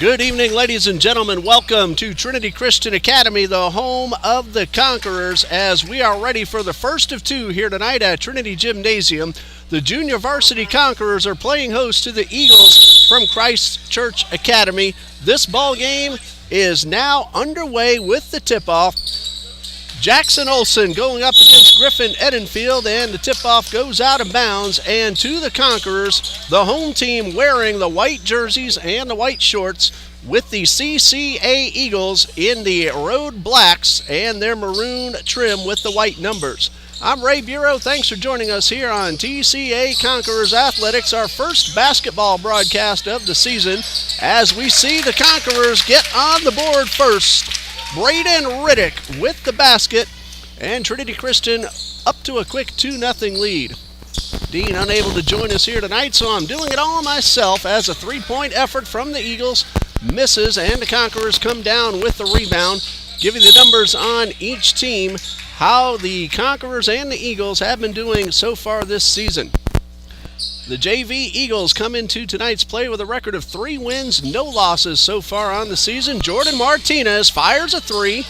Good evening, ladies and gentlemen. Welcome to Trinity Christian Academy, the home of the Conquerors, as we are ready for the first of two here tonight at Trinity Gymnasium. The junior varsity Conquerors are playing host to the Eagles from Christ Church Academy. This ball game is now underway with the tip-off. Jackson Olson going up against Griffin Edenfield, and the tip-off goes out of bounds. And to the Conquerors, the home team wearing the white jerseys and the white shorts, with the TCA Eagles in the road blacks and their maroon trim with the white numbers. I'm Ray Bureau. Thanks for joining us here on TCA Conquerors Athletics, our first basketball broadcast of the season, as we see the Conquerors get on the board first. Braden Riddick with the basket, and Trinity Christian up to a quick 2-0 lead. Dean unable to join us here tonight, so I'm doing it all myself as a three-point effort from the Eagles misses, and the Conquerors come down with the rebound, giving the numbers on each team how the Conquerors and the Eagles have been doing so far this season. The JV Eagles come into tonight's play with a record of 3 wins, no losses so far on the season. Jordan Martinez fires a three,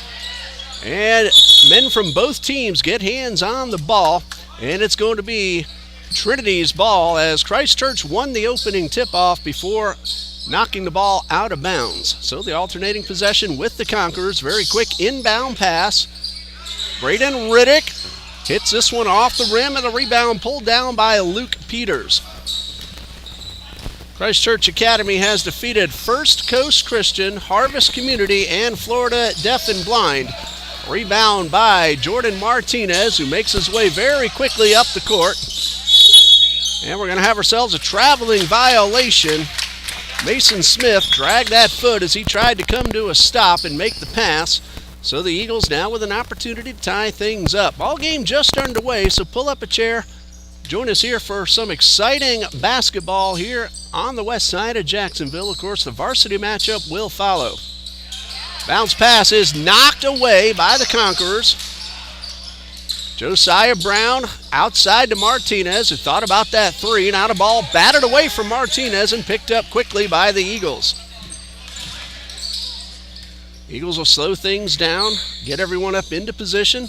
and men from both teams get hands on the ball, and it's going to be Trinity's ball as Christ Church won the opening tip-off before knocking the ball out of bounds. So the alternating possession with the Conquerors. Very quick inbound pass. Braden Riddick hits this one off the rim, and the rebound pulled down by Luke Peters. Christ Church Academy has defeated First Coast Christian, Harvest Community, and Florida Deaf and Blind. Rebound by Jordan Martinez, who makes his way very quickly up the court. And we're going to have ourselves a traveling violation. Mason Smith dragged that foot as he tried to come to a stop and make the pass. So the Eagles now with an opportunity to tie things up. Ball game just underway, so pull up a chair. Join us here for some exciting basketball here on the west side of Jacksonville. Of course, the varsity matchup will follow. Bounce pass is knocked away by the Conquerors. Josiah Brown outside to Martinez, who thought about that three. Now the ball batted away from Martinez and picked up quickly by the Eagles. Eagles will slow things down, get everyone up into position.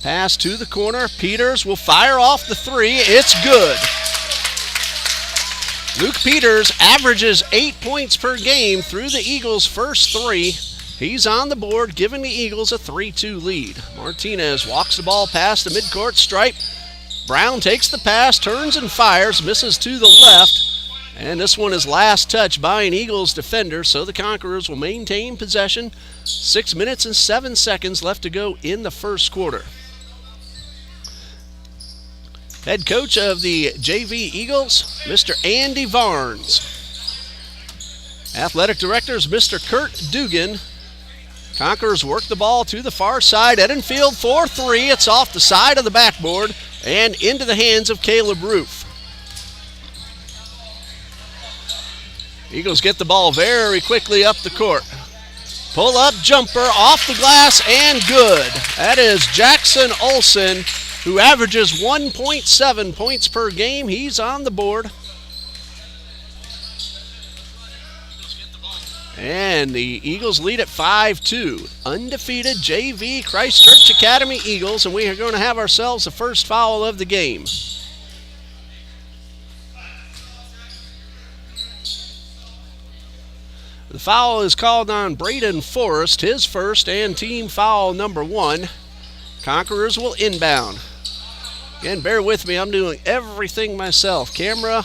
Pass to the corner. Peters will fire off the three. It's good. Luke Peters averages 8 points per game through the Eagles' first three. He's on the board, giving the Eagles a 3-2 lead. Martinez walks the ball past the midcourt stripe. Brown takes the pass, turns and fires, misses to the left. And this one is last touched by an Eagles defender, so the Conquerors will maintain possession. 6 minutes and 7 seconds left to go in the first quarter. Head coach of the JV Eagles, Mr. Andy Varnes. Athletic directors, Mr. Kurt Dugan. Conquerors work the ball to the far side. Edenfield for three. It's off the side of the backboard and into the hands of Caleb Roof. Eagles get the ball very quickly up the court. Pull-up jumper off the glass and good. That is Jackson Olson, who averages 1.7 points per game. He's on the board. And the Eagles lead at 5-2. Undefeated JV Christ Church Academy Eagles, and we are going to have ourselves the first foul of the game. The foul is called on Braden Forrest, his first and team foul number 1. Conquerors will inbound. Again, bear with me, I'm doing everything myself. Camera,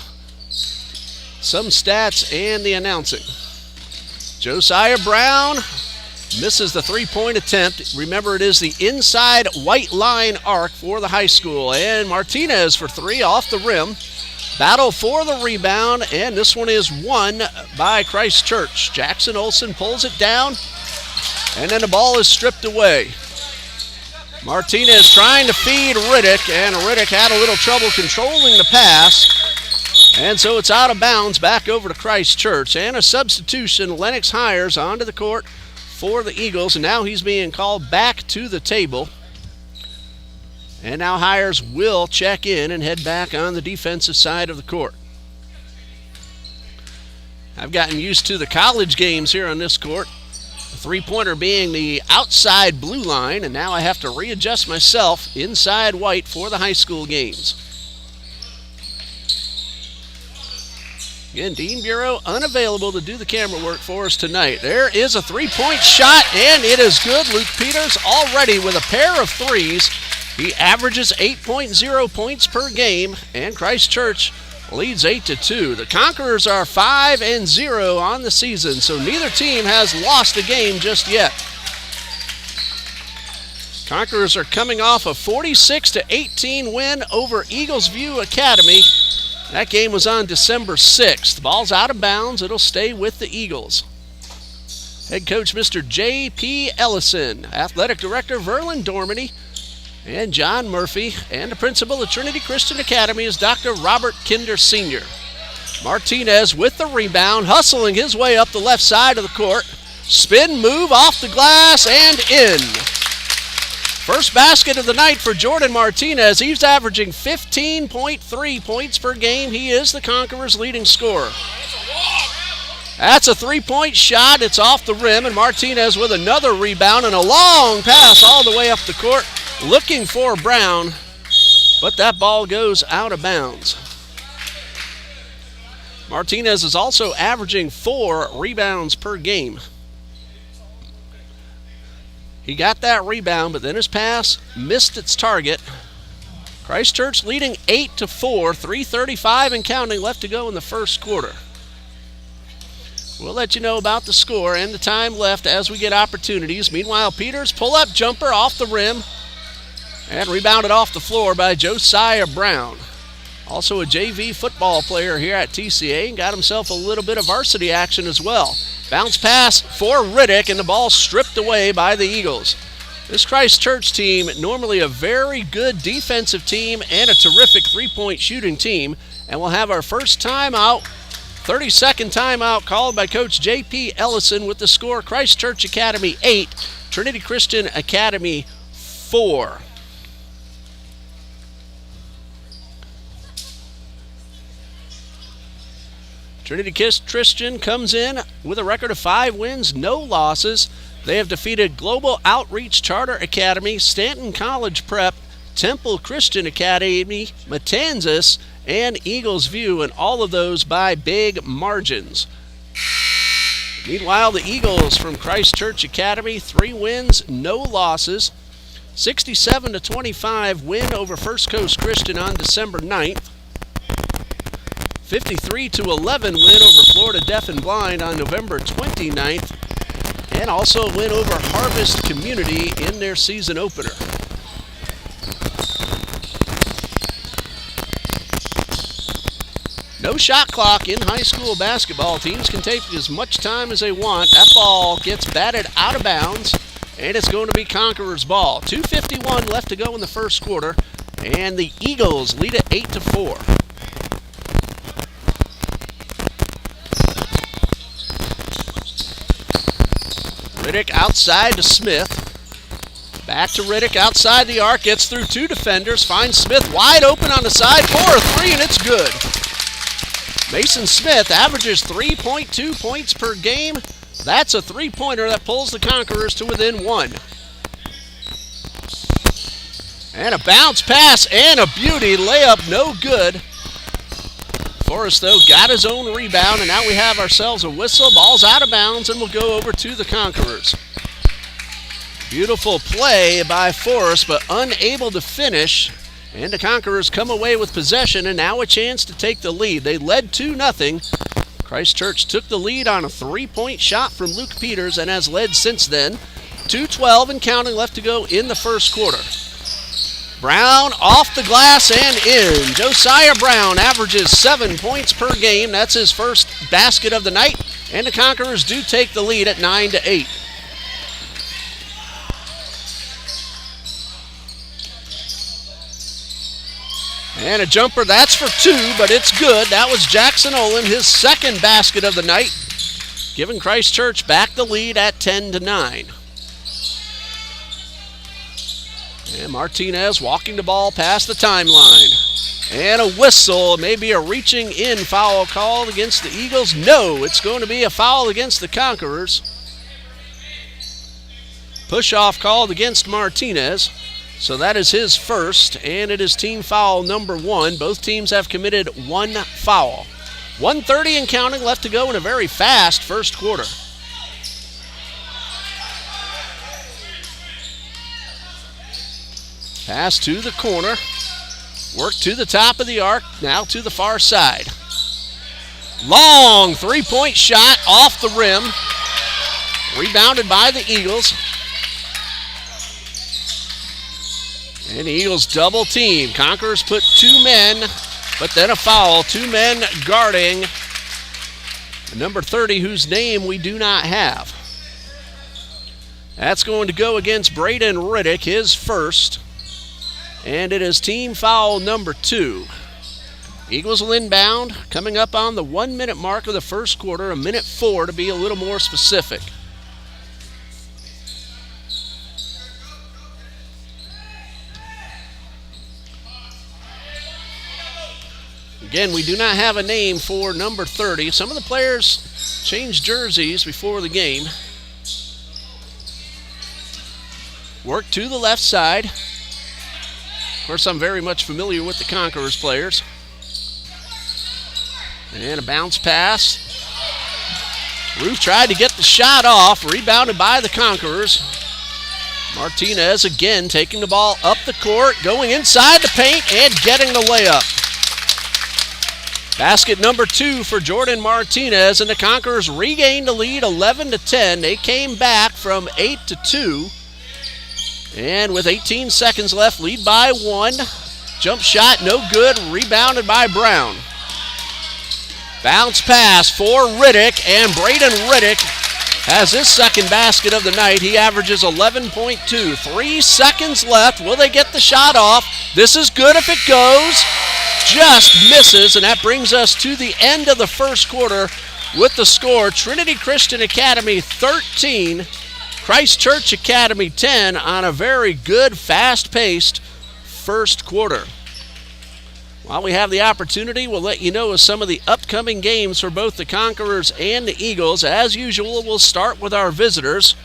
some stats, and the announcing. Josiah Brown misses the three-point attempt. Remember, it is the inside white line arc for the high school. And Martinez for three off the rim. Battle for the rebound, and this one is won by Christ Church. Jackson Olson pulls it down, and then the ball is stripped away. Martinez trying to feed Riddick, and Riddick had a little trouble controlling the pass. And so it's out of bounds back over to Christ Church. And a substitution, Lennox Hires onto the court for the Eagles, and now he's being called back to the table. And now Hires will check in and head back on the defensive side of the court. I've gotten used to the college games here on this court. The three-pointer being the outside blue line, and now I have to readjust myself inside white for the high school games. Again, Dean Bureau unavailable to do the camera work for us tonight. There is a three-point shot, and it is good. Luke Peters already with a pair of threes. He averages 8.0 points per game, and Christ Church leads 8-2. The Conquerors are 5-0 on the season, so neither team has lost a game just yet. Conquerors are coming off a 46-18 win over Eagles View Academy. That game was on December 6th. The ball's out of bounds. It'll stay with the Eagles. Head coach Mr. J.P. Ellison, athletic director Verlin Dormany, and John Murphy, and the principal of Trinity Christian Academy is Dr. Robert Kinder Sr. Martinez with the rebound, hustling his way up the left side of the court. Spin move off the glass and in. First basket of the night for Jordan Martinez. He's averaging 15.3 points per game. He is the Conquerors' leading scorer. That's a three-point shot. It's off the rim, and Martinez with another rebound and a long pass all the way up the court, looking for Brown, but that ball goes out of bounds. Martinez is also averaging 4 rebounds per game. He got that rebound, but then his pass missed its target. Christ Church leading 8-4, 3:35 and counting left to go in the first quarter. We'll let you know about the score and the time left as we get opportunities. Meanwhile, Peters pull-up jumper off the rim and rebounded off the floor by Josiah Brown. Also a JV football player here at TCA, and got himself a little bit of varsity action as well. Bounce pass for Riddick, and the ball stripped away by the Eagles. This Christ Church team, normally a very good defensive team and a terrific three-point shooting team, and we'll have our first timeout, 30-second timeout called by Coach J.P. Ellison with the score Christ Church Academy 8, Trinity Christian Academy 4. Trinity Christian comes in with a record of 5 wins, no losses. They have defeated Global Outreach Charter Academy, Stanton College Prep, Temple Christian Academy, Matanzas, and Eagles View, and all of those by big margins. Meanwhile, the Eagles from Christ Church Academy, 3 wins, no losses. 67-25 win over First Coast Christian on December 9th. 53-11 win over Florida Deaf and Blind on November 29th, and also a win over Harvest Community in their season opener. No shot clock in high school basketball. Teams can take as much time as they want. That ball gets batted out of bounds, and it's going to be Conquerors' ball. 2:51 left to go in the first quarter, and the Eagles lead it 8-4. Riddick outside to Smith. Back to Riddick outside the arc. Gets through 2 defenders. Finds Smith wide open on the side for a 3, and it's good. Mason Smith averages 3.2 points per game. That's a three-pointer that pulls the Conquerors to within 1. And a bounce pass and a beauty. Layup no good. Forrest, though, got his own rebound, and now we have ourselves a whistle. Ball's out of bounds, and we'll go over to the Conquerors. Beautiful play by Forrest, but unable to finish. And the Conquerors come away with possession, and now a chance to take the lead. They led 2-0. Christ Church took the lead on a 3-point shot from Luke Peters and has led since then. 2:12 and counting left to go in the first quarter. Brown off the glass and in. Josiah Brown averages 7 points per game. That's his first basket of the night. And the Conquerors do take the lead at 9-8. And a jumper, that's for 2, but it's good. That was Jackson Olin, his second basket of the night, giving Christ Church back the lead at 10-9. And And Martinez walking the ball past the timeline. And a whistle, maybe a reaching in foul called against the Eagles. No, it's going to be a foul against the Conquerors. Push-off called against Martinez. So that is his first, and it is team foul number 1. Both teams have committed 1 foul. 1:30 and counting left to go in a very fast first quarter. Pass to the corner. Work to the top of the arc, now to the far side. Long three-point shot off the rim. Rebounded by the Eagles. And the Eagles double team. Conquerors put 2 men, but then a foul. 2 men guarding number 30, whose name we do not have. That's going to go against Braden Riddick, his first. And it is team foul number 2. Eagles will inbound, coming up on the 1-minute mark of the first quarter, 1:04 to be a little more specific. Again, we do not have a name for number 30. Some of the players changed jerseys before the game. Work to the left side. Of course, I'm very much familiar with the Conquerors players. And a bounce pass. Roof tried to get the shot off, rebounded by the Conquerors. Martinez again taking the ball up the court, going inside the paint and getting the layup. Basket number 2 for Jordan Martinez, and the Conquerors regained the lead 11-10. They came back from 8-2. And with 18 seconds left, lead by 1. Jump shot, no good, rebounded by Brown. Bounce pass for Riddick, and Braden Riddick has his second basket of the night. He averages 11.2. 3 seconds left. Will they get the shot off? This is good if it goes. Just misses, and that brings us to the end of the first quarter with the score. Trinity Christian Academy 13, Christ Church Academy 10 on a very good, fast-paced first quarter. While we have the opportunity, we'll let you know of some of the upcoming games for both the Conquerors and the Eagles. As usual, we'll start with our visitors.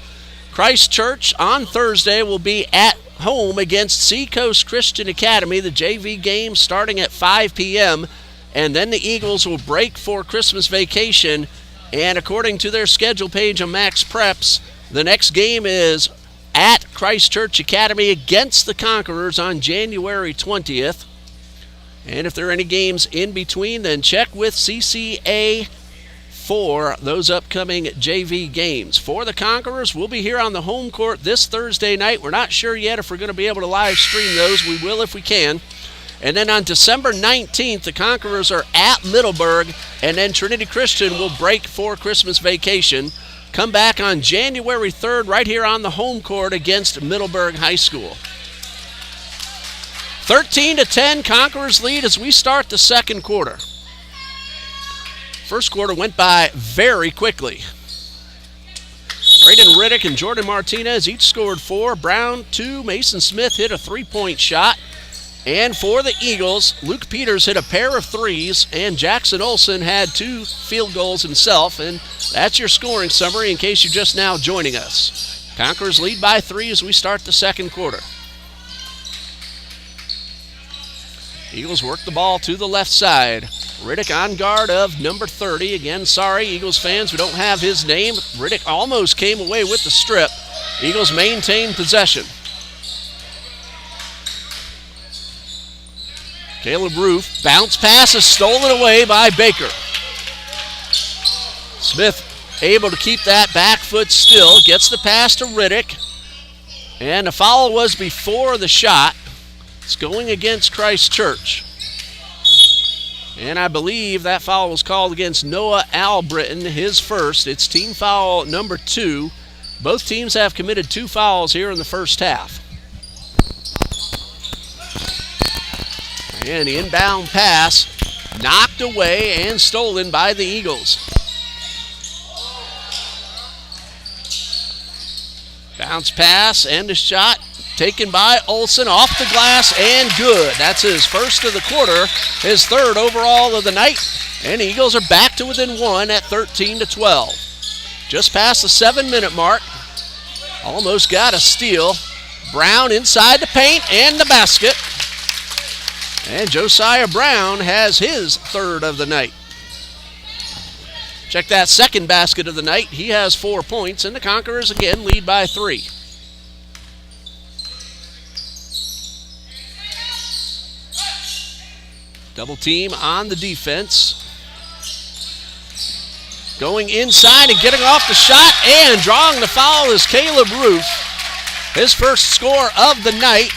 Christ Church on Thursday will be at home against Seacoast Christian Academy, the JV game starting at 5 p.m. And then the Eagles will break for Christmas vacation. And according to their schedule page on Max Preps, the next game is at Christ Church Academy against the Conquerors on January 20th. And if there are any games in between, then check with CCA for those upcoming JV games. For the Conquerors, we'll be here on the home court this Thursday night. We're not sure yet if we're going to be able to live stream those. We will if we can. And then on December 19th, the Conquerors are at Middleburg, and then Trinity Christian will break for Christmas vacation. Come back on January 3rd right here on the home court against Middleburg High School. 13-10, Conquerors lead as we start the second quarter. First quarter went by very quickly. Braden Riddick and Jordan Martinez each scored 4. Brown 2. Mason Smith hit a 3-point shot. And for the Eagles, Luke Peters hit a pair of threes, and Jackson Olson had 2 field goals himself. And that's your scoring summary in case you're just now joining us. Conquerors lead by 3 as we start the second quarter. Eagles work the ball to the left side. Riddick on guard of number 30. Again, sorry, Eagles fans, we don't have his name. Riddick almost came away with the strip. Eagles maintain possession. Caleb Roof, bounce pass is stolen away by Baker. Smith able to keep that back foot still, gets the pass to Riddick. And the foul was before the shot. It's going against Christ Church. And I believe that foul was called against Noah Albritton, his first. It's team foul number 2. Both teams have committed 2 fouls here in the first half. And the inbound pass knocked away and stolen by the Eagles. Bounce pass and a shot taken by Olsen off the glass and good. That's his first of the quarter, his third overall of the night. And Eagles are back to within one at 13-12. Just past the 7-minute mark. Almost got a steal. Brown inside the paint and the basket. And Josiah Brown has his third of the night. Check that second basket of the night. He has 4 points, and the Conquerors again lead by 3. Double team on the defense. Going inside and getting off the shot and drawing the foul is Caleb Roof. His first score of the night.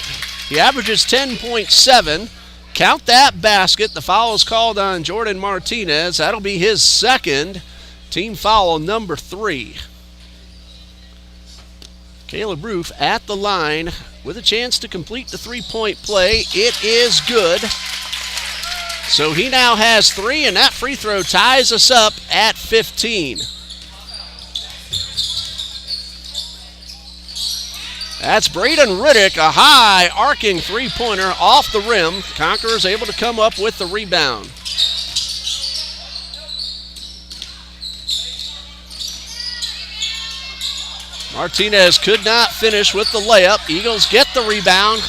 He averages 10.7. Count that basket. The foul is called on Jordan Martinez. That'll be his second. Team foul number 3. Caleb Roof at the line with a chance to complete the three-point play. It is good. So he now has 3, and that free throw ties us up at 15. That's Braden Riddick, a high arcing three-pointer off the rim. Conquerors able to come up with the rebound. Martinez could not finish with the layup. Eagles get the rebound,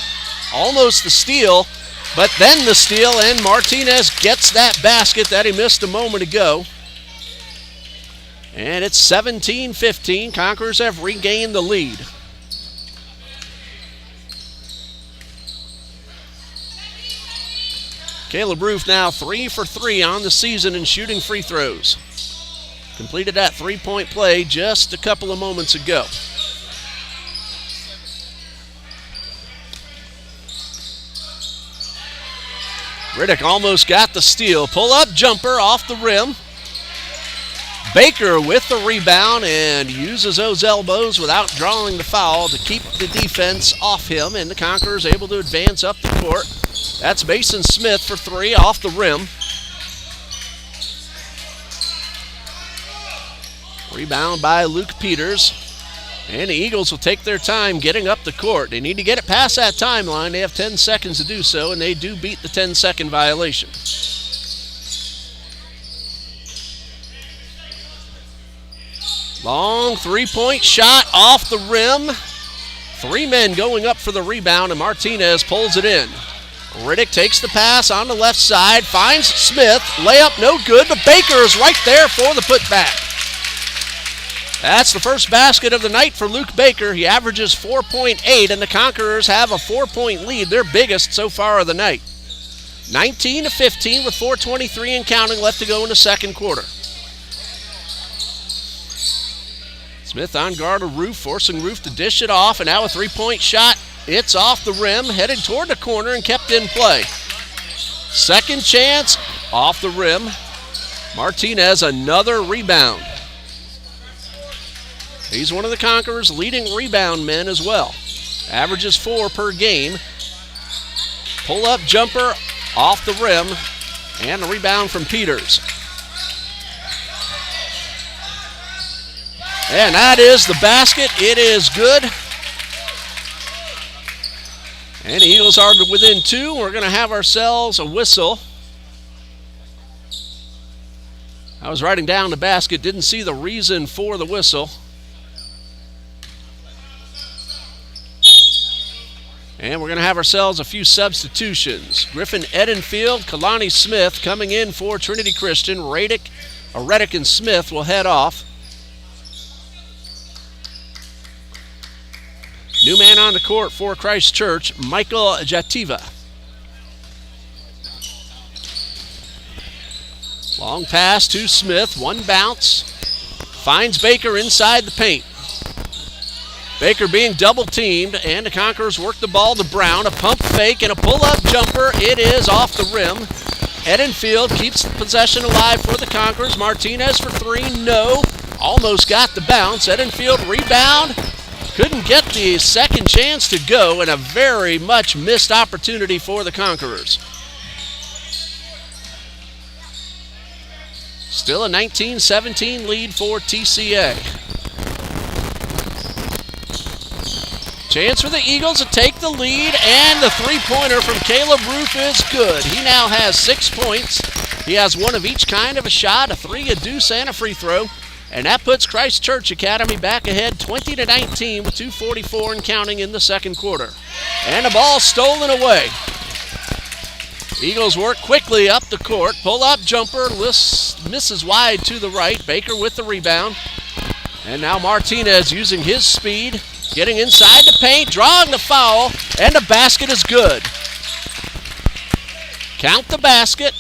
almost the steal, but then the steal, and Martinez gets that basket that he missed a moment ago. And it's 17-15. Conquerors have regained the lead. Caleb Roof now 3 for 3 on the season in shooting free throws. Completed that three-point play just a couple of moments ago. Riddick almost got the steal. Pull-up jumper off the rim. Baker with the rebound and uses those elbows without drawing the foul to keep the defense off him, and the Conquerors able to advance up the court. That's Mason Smith for 3 off the rim. Rebound by Luke Peters. And the Eagles will take their time getting up the court. They need to get it past that timeline. They have 10 seconds to do so, and they do beat the 10-second violation. Long three-point shot off the rim. 3 men going up for the rebound, and Martinez pulls it in. Riddick takes the pass on the left side, finds Smith. Layup no good, but Baker is right there for the putback. That's the first basket of the night for Luke Baker. He averages 4.8, and the Conquerors have a 4-point lead, their biggest so far of the night. 19-15 with 4:23 and counting left to go in the second quarter. Smith on guard of Roof, forcing Roof to dish it off, and now a three-point shot. It's off the rim, headed toward the corner, and kept in play. Second chance, off the rim. Martinez, another rebound. He's one of the Conquerors' leading rebound men as well. Averages 4 per game. Pull-up jumper off the rim, and a rebound from Peters. And that is the basket. It is good. And the Eagles are within 2. We're going to have ourselves a whistle. I was writing down the basket, didn't see the reason for the whistle. And we're going to have ourselves a few substitutions. Griffin Edenfield, Kalani Smith coming in for Trinity Christian. Reddick and Smith will head off. New man on the court for Christ Church, Michael Jativa. Long pass to Smith, one bounce. Finds Baker inside the paint. Baker being double teamed, and the Conquerors work the ball to Brown. A pump fake and a pull-up jumper. It is off the rim. Edenfield keeps the possession alive for the Conquerors. Martinez for 3, no. Almost got the bounce. Edenfield rebound. Couldn't get the second chance to go, and a very much missed opportunity for the Conquerors. Still a 19-17 lead for TCA. Chance for the Eagles to take the lead, and the three-pointer from Caleb Roof is good. He now has 6 points. He has one of each kind of a shot, a three, a deuce, and a free throw. And that puts Christ Church Academy back ahead 20-19 with 2:44 and counting in the second quarter. And the ball stolen away. Eagles work quickly up the court. Pull-up jumper misses wide to the right. Baker with the rebound. And now Martinez using his speed, getting inside the paint, drawing the foul, and the basket is good. Count the basket.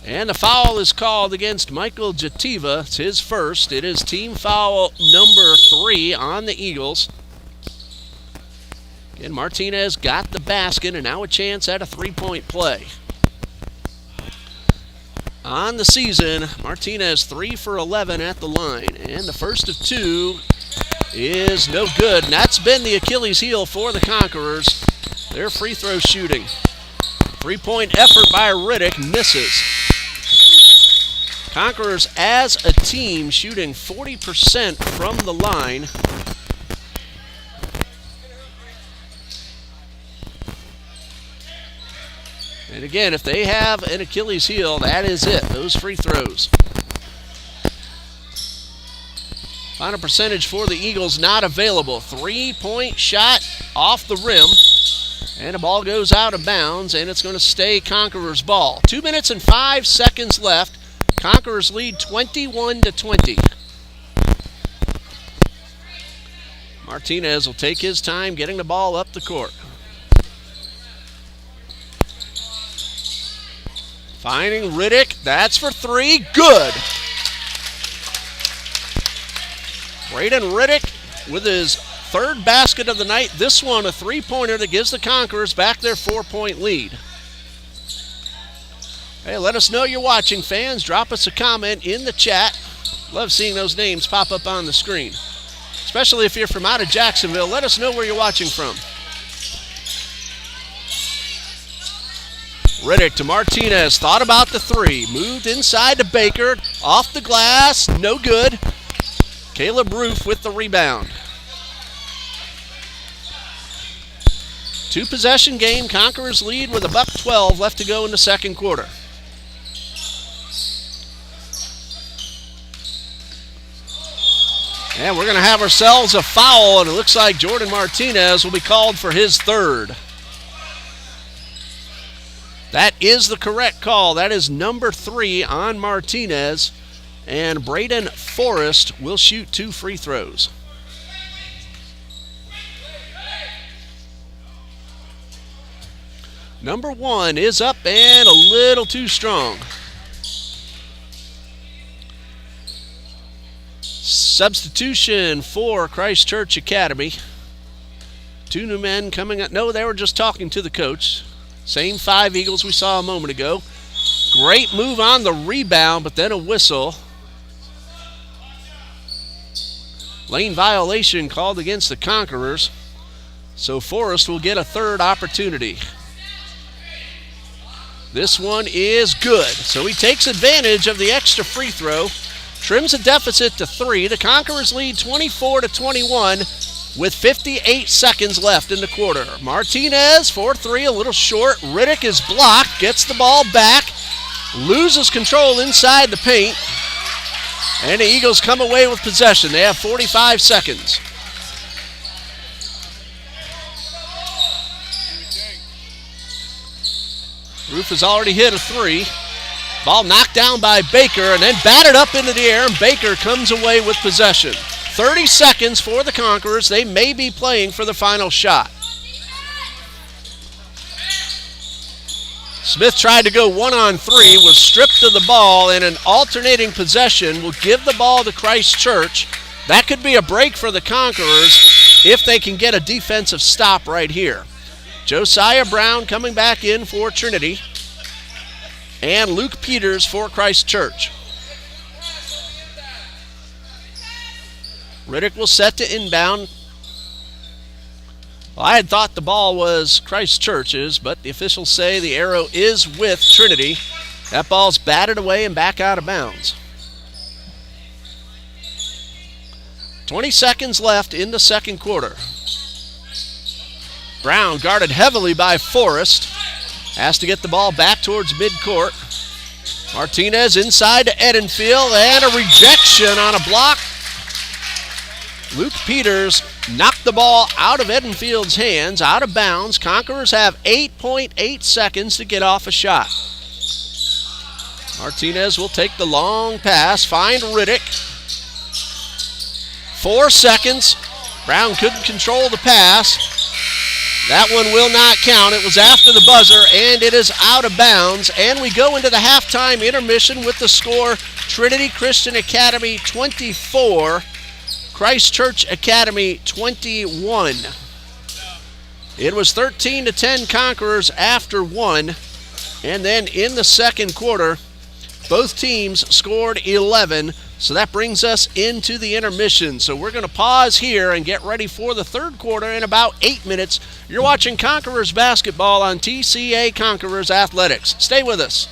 And the foul is called against Michael Jativa. It's his first. It is team foul number 3 on the Eagles. Again, Martinez got the basket, and now a chance at a three-point play. On the season, Martinez 3 for 11 at the line. And the first of 2 is no good. And that's been the Achilles heel for the Conquerors. Their free throw shooting. Three-point effort by Riddick misses. Conquerors as a team shooting 40% from the line. And again, if they have an Achilles heel, that is it, those free throws. Final percentage for the Eagles not available. Three-point shot off the rim. And the ball goes out of bounds, and it's going to stay Conquerors ball. 2 minutes and 5 seconds left. Conquerors lead 21-20. Martinez will take his time getting the ball up the court. Finding Riddick. That's for 3. Good. Braden Riddick with his third basket of the night. This one a three-pointer that gives the Conquerors back their 4-point lead. Hey, let us know you're watching, fans. Drop us a comment in the chat. Love seeing those names pop up on the screen. Especially if you're from out of Jacksonville. Let us know where you're watching from. Riddick to Martinez. Thought about the 3. Moved inside to Baker. Off the glass. No good. Caleb Roof with the rebound. 2-possession game. Conquerors lead with $1:12 left to go in the second quarter. And we're going to have ourselves a foul, and it looks like Jordan Martinez will be called for his third. That is the correct call. That is number 3 on Martinez. And Braden Forrest will shoot 2 free throws. Number 1 is up and a little too strong. Substitution for Christ Church Academy. 2 new men coming up. No, they were just talking to the coach. Same 5 Eagles we saw a moment ago. Great move on the rebound, but then a whistle. Lane violation called against the Conquerors. So Forrest will get a third opportunity. This one is good. So he takes advantage of the extra free throw. Trims a deficit to 3. The Conquerors lead 24-21 with 58 seconds left in the quarter. Martinez for 3, a little short. Riddick is blocked, gets the ball back, loses control inside the paint, and the Eagles come away with possession. They have 45 seconds. Roof has already hit a 3. Ball knocked down by Baker and then batted up into the air, and Baker comes away with possession. 30 seconds for the Conquerors. They may be playing for the final shot. Smith tried to go 1-on-3, was stripped of the ball, and an alternating possession will give the ball to Christ Church. That could be a break for the Conquerors if they can get a defensive stop right here. Josiah Brown coming back in for Trinity, and Luke Peters for Christ Church. Riddick will set to inbound. Well, I had thought the ball was Christ Church's, but the officials say the arrow is with Trinity. That ball's batted away and back out of bounds. 20 seconds left in the second quarter. Brown guarded heavily by Forrest. Has to get the ball back towards midcourt. Martinez inside to Edenfield, and a rejection on a block. Luke Peters knocked the ball out of Edenfield's hands, out of bounds. Conquerors have 8.8 seconds to get off a shot. Martinez will take the long pass, find Riddick. 4 seconds. Brown couldn't control the pass. That one will not count. It was after the buzzer, and it is out of bounds. And we go into the halftime intermission with the score, Trinity Christian Academy 24, Christchurch Academy 21. It was 13-10 Conquerors after one. And then in the second quarter, both teams scored 11. So that brings us into the intermission. So we're going to pause here and get ready for the third quarter in about 8 minutes. You're watching Conquerors basketball on TCA Conquerors Athletics. Stay with us.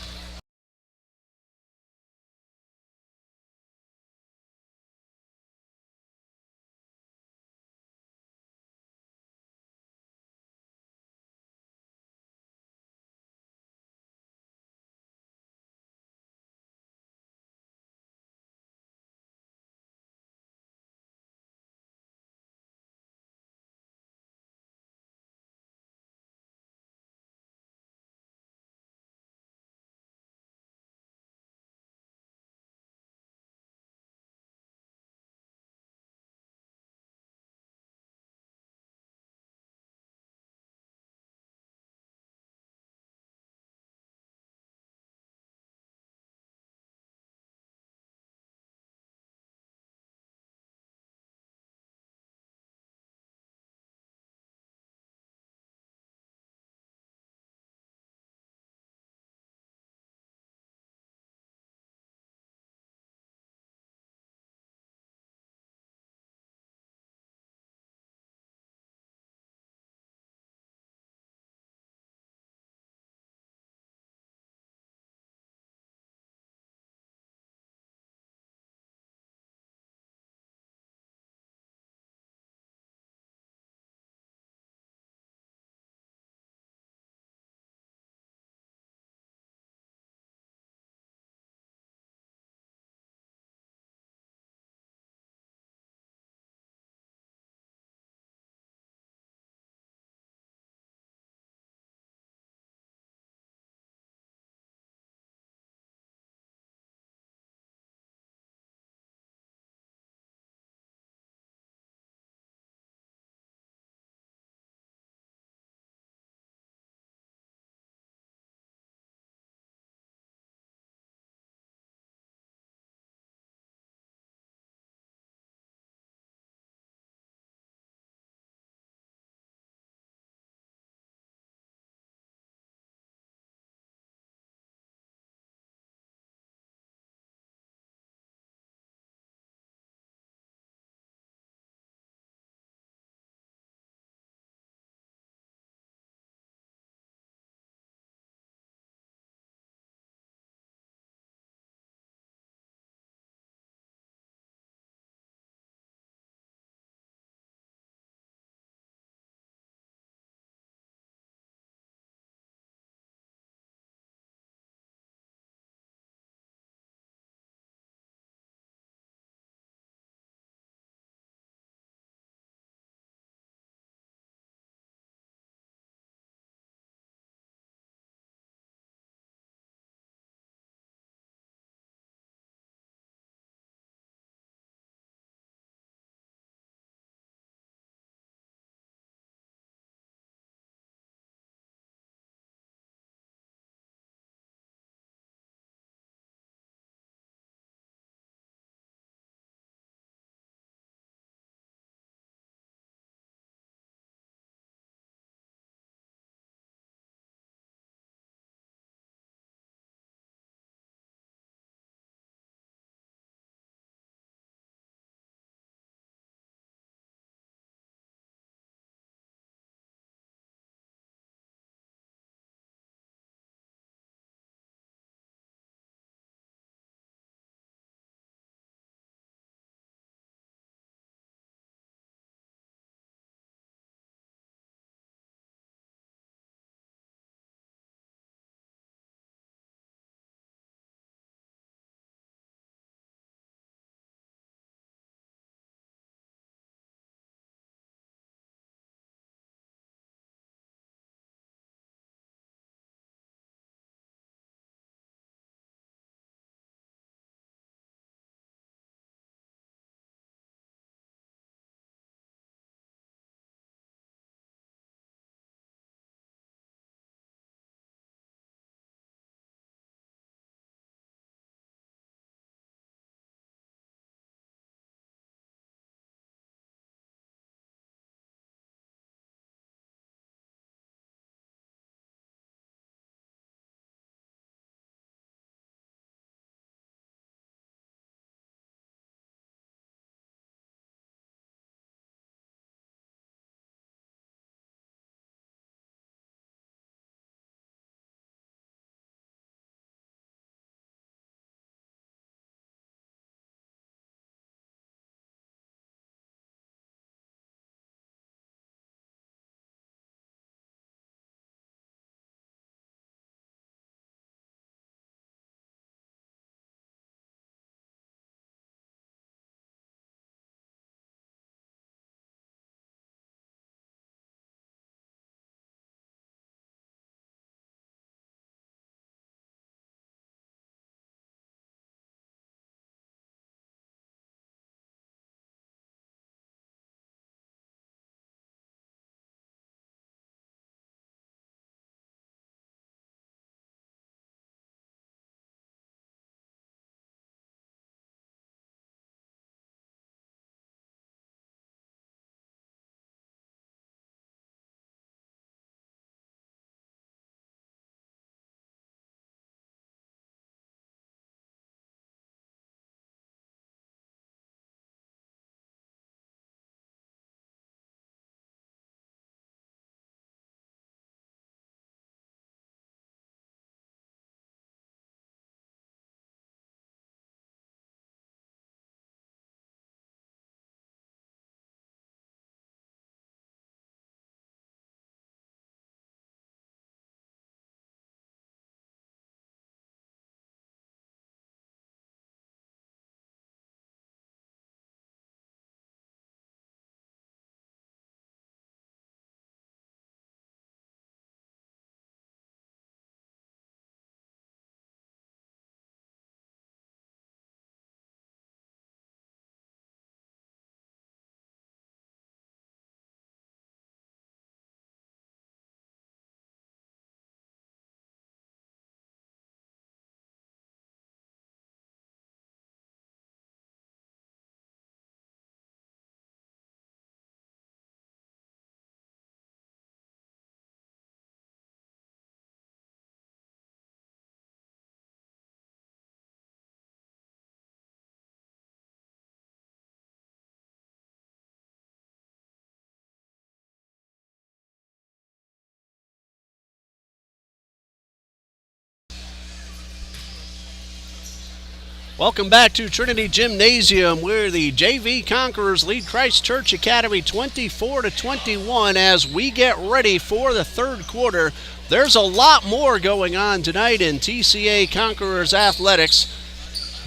Welcome back to Trinity Gymnasium, where the JV Conquerors lead Christ Church Academy 24-21 as we get ready for the third quarter. There's a lot more going on tonight in TCA Conquerors athletics.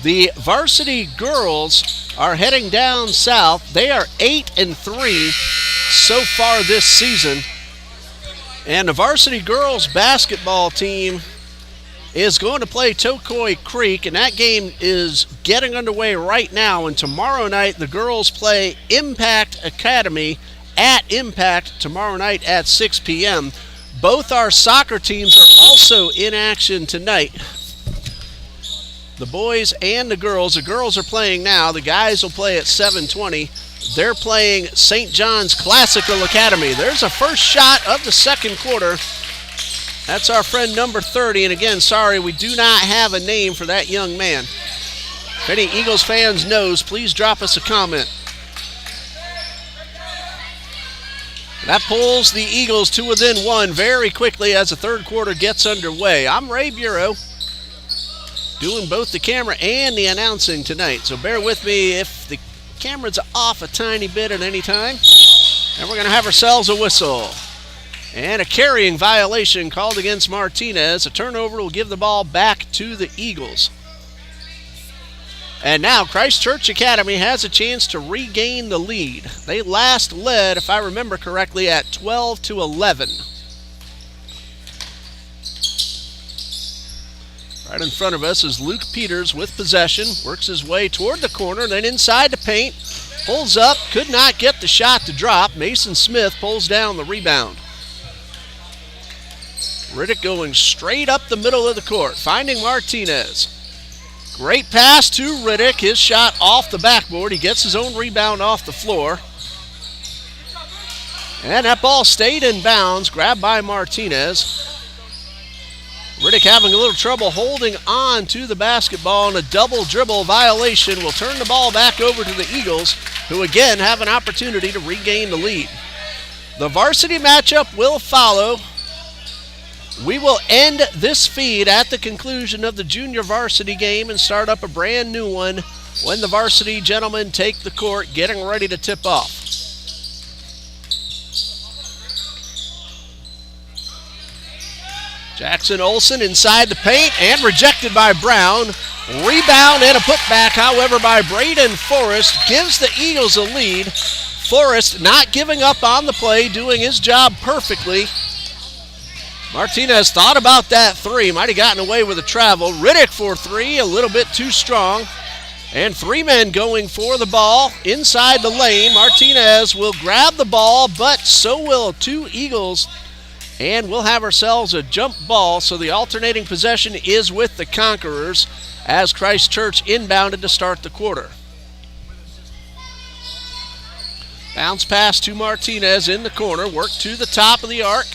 The varsity girls are heading down south. They are 8-3 so far this season. And the varsity girls basketball team is going to play Tokoi Creek, and that game is getting underway right now. And tomorrow night, the girls play Impact Academy at Impact tomorrow night at 6 p.m. Both our soccer teams are also in action tonight. The boys and the girls. The girls are playing now. The guys will play at 7:20. They're playing St. John's Classical Academy. There's a first shot of the second quarter. That's our friend number 30, and again, sorry, we do not have a name for that young man. If any Eagles fans knows, please drop us a comment. That pulls the Eagles to within one very quickly as the third quarter gets underway. I'm Ray Bureau, doing both the camera and the announcing tonight, so bear with me if the camera's off a tiny bit at any time. And we're going to have ourselves a whistle. And a carrying violation called against Martinez. A turnover will give the ball back to the Eagles. And now Christ Church Academy has a chance to regain the lead. They last led, if I remember correctly, at 12-11. Right in front of us is Luke Peters with possession. Works his way toward the corner, then inside the paint. Pulls up, could not get the shot to drop. Mason Smith pulls down the rebound. Riddick going straight up the middle of the court, finding Martinez. Great pass to Riddick. His shot off the backboard. He gets his own rebound off the floor. And that ball stayed in bounds, grabbed by Martinez. Riddick having a little trouble holding on to the basketball, and a double dribble violation will turn the ball back over to the Eagles, who again have an opportunity to regain the lead. The varsity matchup will follow. We will end this feed at the conclusion of the junior varsity game and start up a brand new one when the varsity gentlemen take the court, getting ready to tip off. Jackson Olsen inside the paint and rejected by Brown. Rebound and a putback, however, by Braden Forrest gives the Eagles a lead. Forrest not giving up on the play, doing his job perfectly. Martinez thought about that three, might have gotten away with a travel. Riddick for three, a little bit too strong. And three men going for the ball inside the lane. Martinez will grab the ball, but so will two Eagles. And we'll have ourselves a jump ball, so the alternating possession is with the Conquerors as Christ Church inbounded to start the quarter. Bounce pass to Martinez in the corner, work to the top of the arc.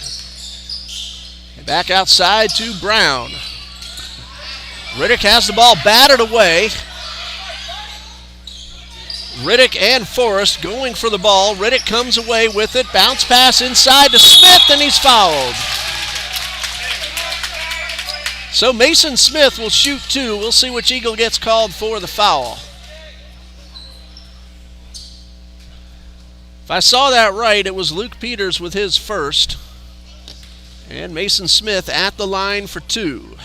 Back outside to Brown. Riddick has the ball batted away. Riddick and Forrest going for the ball. Riddick comes away with it. Bounce pass inside to Smith, and he's fouled. So Mason Smith will shoot two. We'll see which Eagle gets called for the foul. If I saw that right, it was Luke Peters with his first. And Mason Smith at the line for two.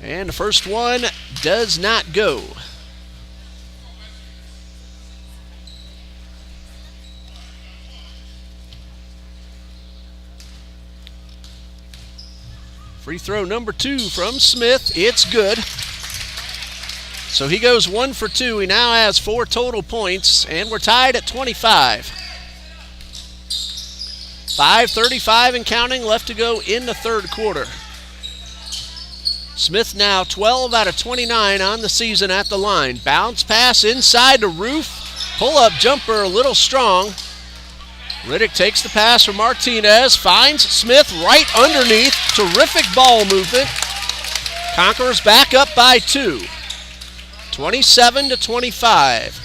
And the first one does not go. Free throw number two from Smith. It's good. So he goes 1 for 2. He now has 4 total points, and we're tied at 25. 5:35 and counting left to go in the third quarter. Smith now 12 out of 29 on the season at the line. Bounce pass inside the roof. Pull-up jumper a little strong. Riddick takes the pass from Martinez. Finds Smith right underneath. Terrific ball movement. Conquerors back up by 2. 27-25.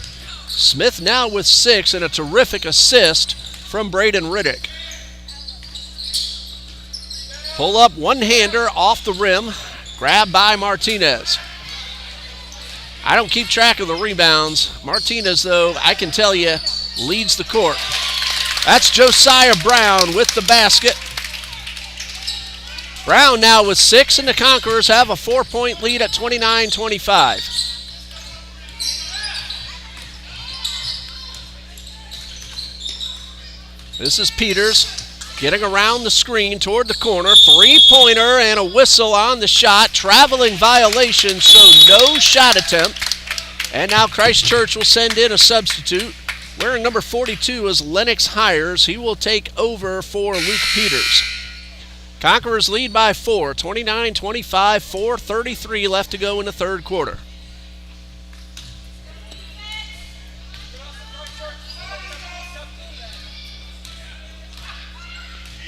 Smith now with 6 and a terrific assist from Braden Riddick. Pull up one-hander off the rim. Grabbed by Martinez. I don't keep track of the rebounds. Martinez, though, I can tell you, leads the court. That's Josiah Brown with the basket. Brown now with 6, and the Conquerors have a 4-point lead at 29-25. This is Peters getting around the screen toward the corner. Three-pointer and a whistle on the shot. Traveling violation, so no shot attempt. And now Christ Church will send in a substitute. Wearing number 42 is Lennox Hires. He will take over for Luke Peters. Conquerors lead by 4, 29-25, 4:33 left to go in the third quarter.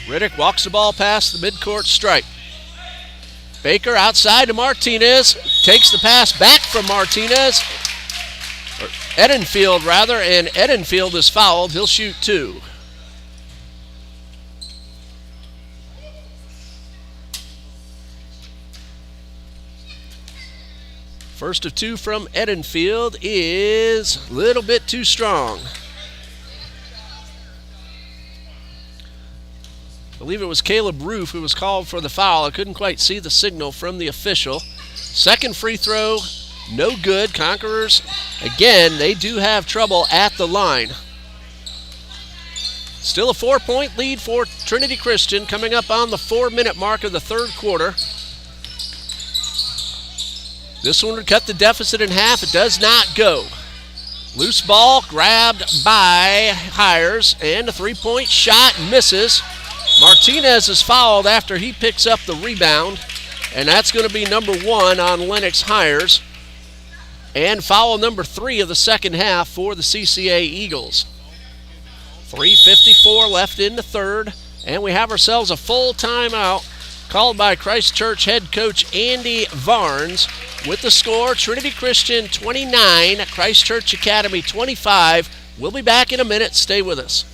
Riddick walks the ball past the midcourt stripe. Baker outside to Martinez. Takes the pass back from Martinez. Or Edenfield, rather, and Edenfield is fouled. He'll shoot 2. First of 2 from Edenfield is a little bit too strong. I believe it was Caleb Roof who was called for the foul. I couldn't quite see the signal from the official. Second free throw, no good. Conquerors, again, they do have trouble at the line. Still a 4-point lead for Trinity Christian coming up on the 4-minute mark of the third quarter. This one would cut the deficit in half. It does not go. Loose ball grabbed by Hires, and a 3-point shot misses. Martinez is fouled after he picks up the rebound, and that's going to be number 1 on Lennox Hires, and foul number 3 of the second half for the CCA Eagles. 3:54 left in the third, and we have ourselves a full timeout called by Christ Church head coach Andy Varnes. With the score, Trinity Christian 29, Christ Church Academy 25. We'll be back in a minute. Stay with us.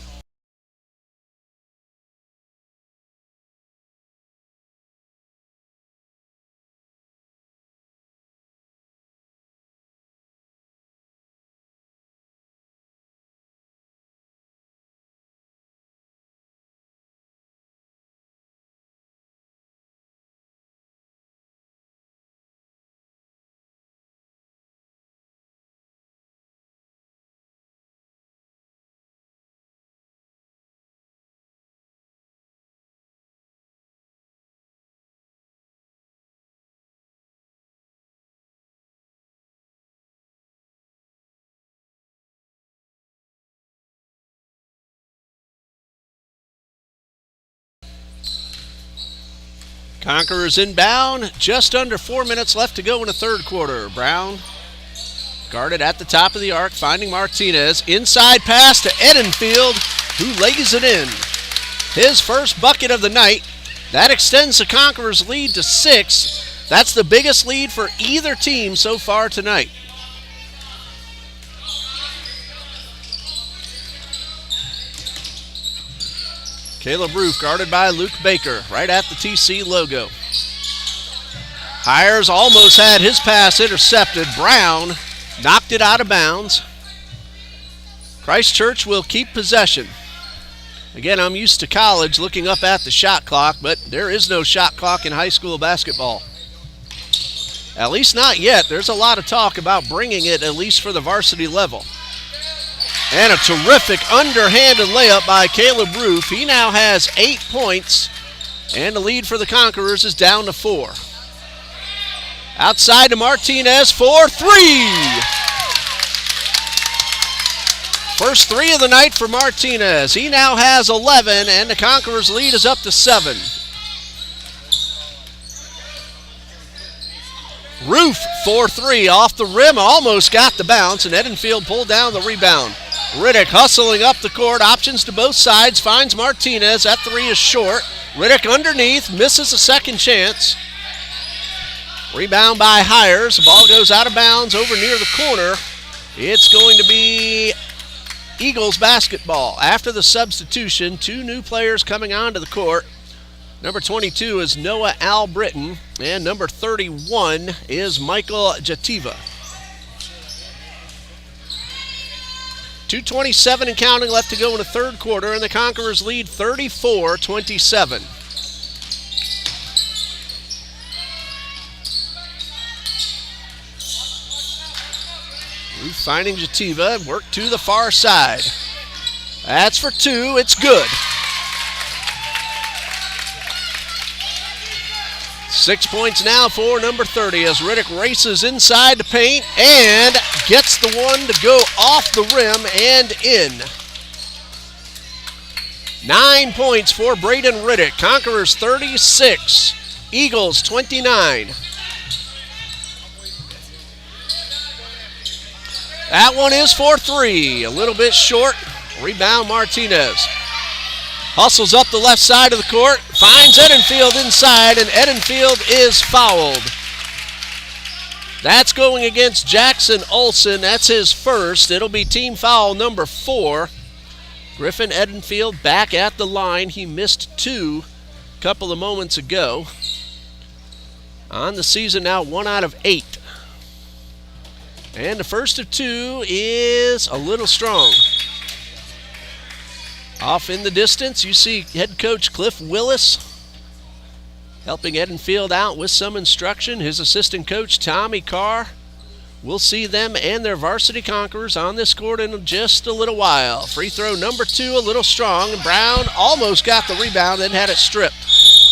Conquerors inbound, just under 4 minutes left to go in the third quarter. Brown guarded at the top of the arc, finding Martinez. Inside pass to Edenfield, who lays it in. His first bucket of the night. That extends the Conquerors' lead to 6. That's the biggest lead for either team so far tonight. Caleb Roof guarded by Luke Baker, right at the TC logo. Hires almost had his pass intercepted. Brown knocked it out of bounds. Christ Church will keep possession. Again, I'm used to college looking up at the shot clock, but there is no shot clock in high school basketball. At least not yet. There's a lot of talk about bringing it, at least for the varsity level. And a terrific underhanded layup by Caleb Roof. He now has 8 points, and the lead for the Conquerors is down to 4. Outside to Martinez for 3. First 3 of the night for Martinez. He now has 11, and the Conquerors' lead is up to 7. Roof for 3 off the rim, almost got the bounce, and Edenfield pulled down the rebound. Riddick hustling up the court, options to both sides, finds Martinez. That 3 is short. Riddick underneath, misses a second chance. Rebound by Hires. The ball goes out of bounds over near the corner. It's going to be Eagles basketball. After the substitution, 2 new players coming onto the court. Number 22 is Noah Albritton, and number 31 is Michael Jativa. 2:27 and counting left to go in the third quarter, and the Conquerors lead 34-27. Ruth finding Jativa, work to the far side. That's for two, it's good. 6 points now for number 30 as Riddick races inside the paint and gets the one to go off the rim and in. 9 points for Braden Riddick. Conquerors 36, Eagles 29. That one is for three, a little bit short. Rebound Martinez. Hustles up the left side of the court, finds Edenfield inside, and Edenfield is fouled. That's going against Jackson Olson. That's his first. It'll be team foul number 4. Griffin Edenfield back at the line. He missed 2 a couple of moments ago. On the season now, 1 out of 8. And the first of 2 is a little strong. Off in the distance, you see head coach Cliff Willis helping Edenfield out with some instruction. His assistant coach Tommy Carr. We'll see them and their varsity Conquerors on this court in just a little while. Free throw number 2, a little strong. And Brown almost got the rebound, then had it stripped.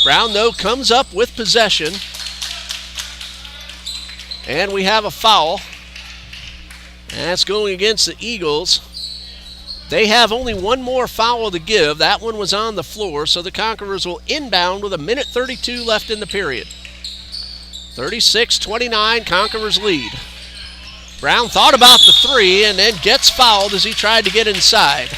Brown, though, comes up with possession. And we have a foul. That's going against the Eagles. They have only one more foul to give. That one was on the floor, so the Conquerors will inbound with 1:32 left in the period. 36-29, Conquerors lead. Brown thought about the 3 and then gets fouled as he tried to get inside.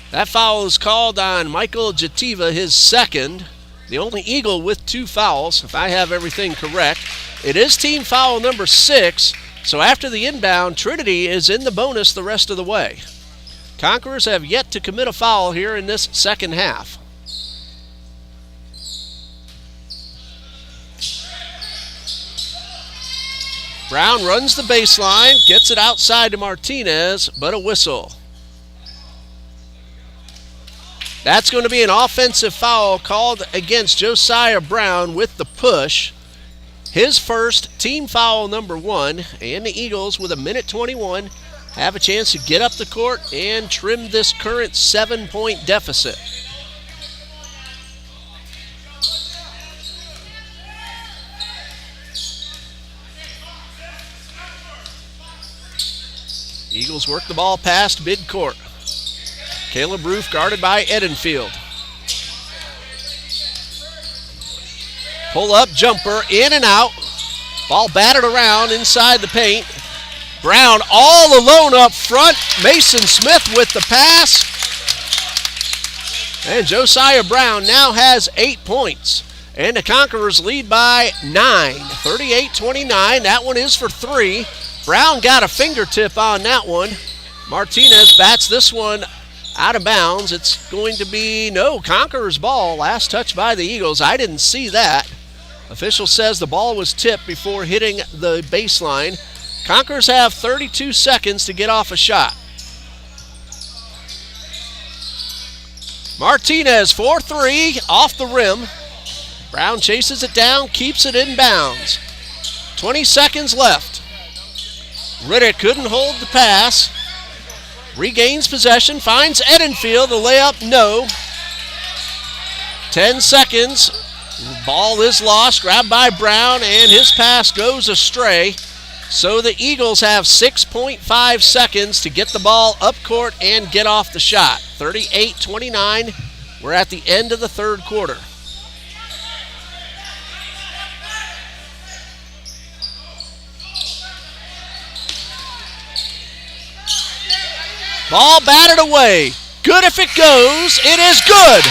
That foul is called on Michael Jativa, his second. The only Eagle with 2 fouls, if I have everything correct. It is team foul number 6. So after the inbound, Trinity is in the bonus the rest of the way. Conquerors have yet to commit a foul here in this second half. Brown runs the baseline, gets it outside to Martinez, but a whistle. That's going to be an offensive foul called against Josiah Brown with the push. His first, team foul number 1, and the Eagles with 1:21 have a chance to get up the court and trim this current 7-point deficit. Eagles work the ball past midcourt. Caleb Roof guarded by Edenfield. Pull-up jumper, in and out. Ball batted around inside the paint. Brown all alone up front. Mason Smith with the pass. And Josiah Brown now has 8 points. And the Conquerors lead by 9, 38-29. That one is for 3. Brown got a fingertip on that one. Martinez bats this one out of bounds. It's going to be, no, Conquerors ball. Last touch by the Eagles. I didn't see that. Official says the ball was tipped before hitting the baseline. Conquerors have 32 seconds to get off a shot. Martinez for 3, off the rim. Brown chases it down, keeps it in bounds. 20 seconds left. Riddick couldn't hold the pass. Regains possession, finds Edenfield, the layup, no. 10 seconds. Ball is lost, grabbed by Brown, and his pass goes astray. So the Eagles have 6.5 seconds to get the ball up court and get off the shot. 38-29. We're at the end of the third quarter. Ball batted away. Good if it goes. It is good.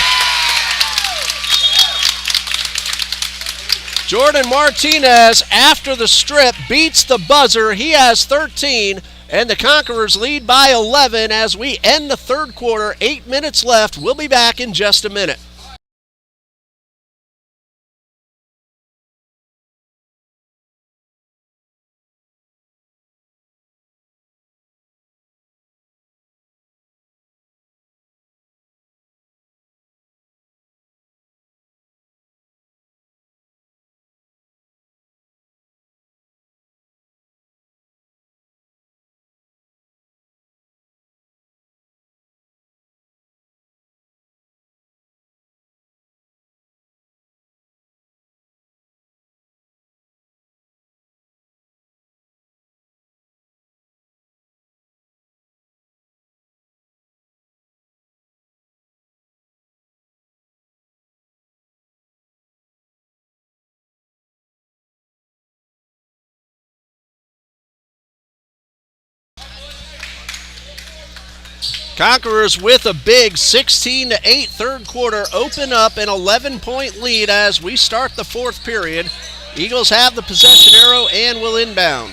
Jordan Martinez, after the strip, beats the buzzer. He has 13, and the Conquerors lead by 11 as we end the third quarter. 8 minutes left. We'll be back in just a minute. Conquerors with a big 16-8 third quarter, open up an 11-point lead as we start the fourth period. Eagles have the possession arrow and will inbound.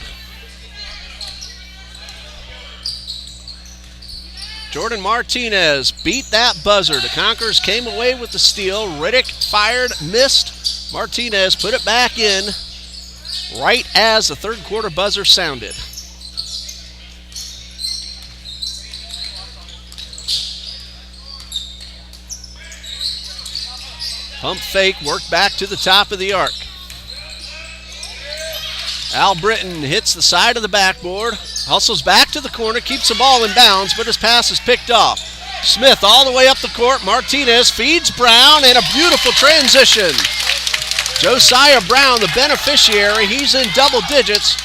Jordan Martinez beat that buzzer. The Conquerors came away with the steal. Riddick fired, missed. Martinez put it back in right as the third quarter buzzer sounded. Pump fake, worked back to the top of the arc. Al Britton hits the side of the backboard, hustles back to the corner, keeps the ball in bounds, but his pass is picked off. Smith all the way up the court. Martinez feeds Brown, and a beautiful transition. Josiah Brown, the beneficiary, he's in double digits.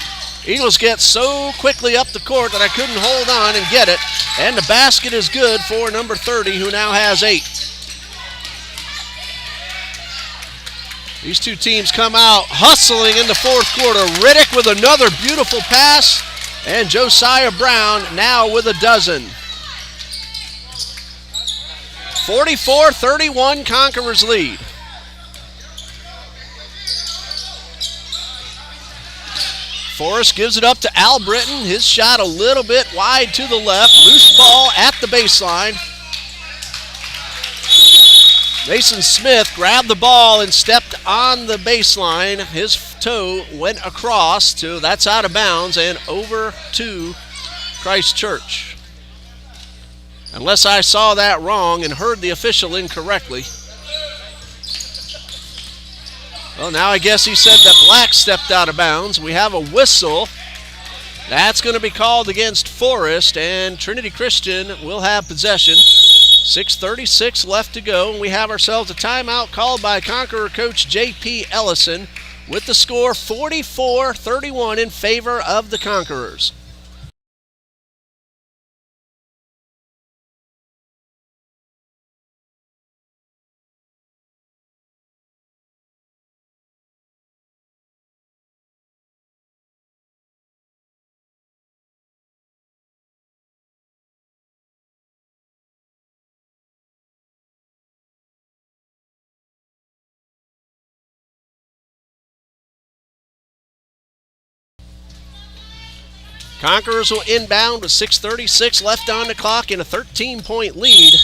Eagles get so quickly up the court that I couldn't hold on and get it, and the basket is good for number 30, who now has 8. These two teams come out hustling in the fourth quarter. Riddick with another beautiful pass, and Josiah Brown now with a dozen. 44-31 Conquerors lead. Forrest gives it up to Al Britton. His shot a little bit wide to the left. Loose ball at the baseline. Mason Smith grabbed the ball and stepped on the baseline. His toe went across to, that's out of bounds, and over to Christ Church. Unless I saw that wrong and heard the official incorrectly. Well, now I guess he said that Black stepped out of bounds. We have a whistle. That's going to be called against Forrest, and Trinity Christian will have possession. 6:36 left to go, and we have ourselves a timeout called by Conqueror coach J.P. Ellison with the score 44-31 in favor of the Conquerors. Conquerors will inbound with 6:36 left on the clock in a 13-point lead.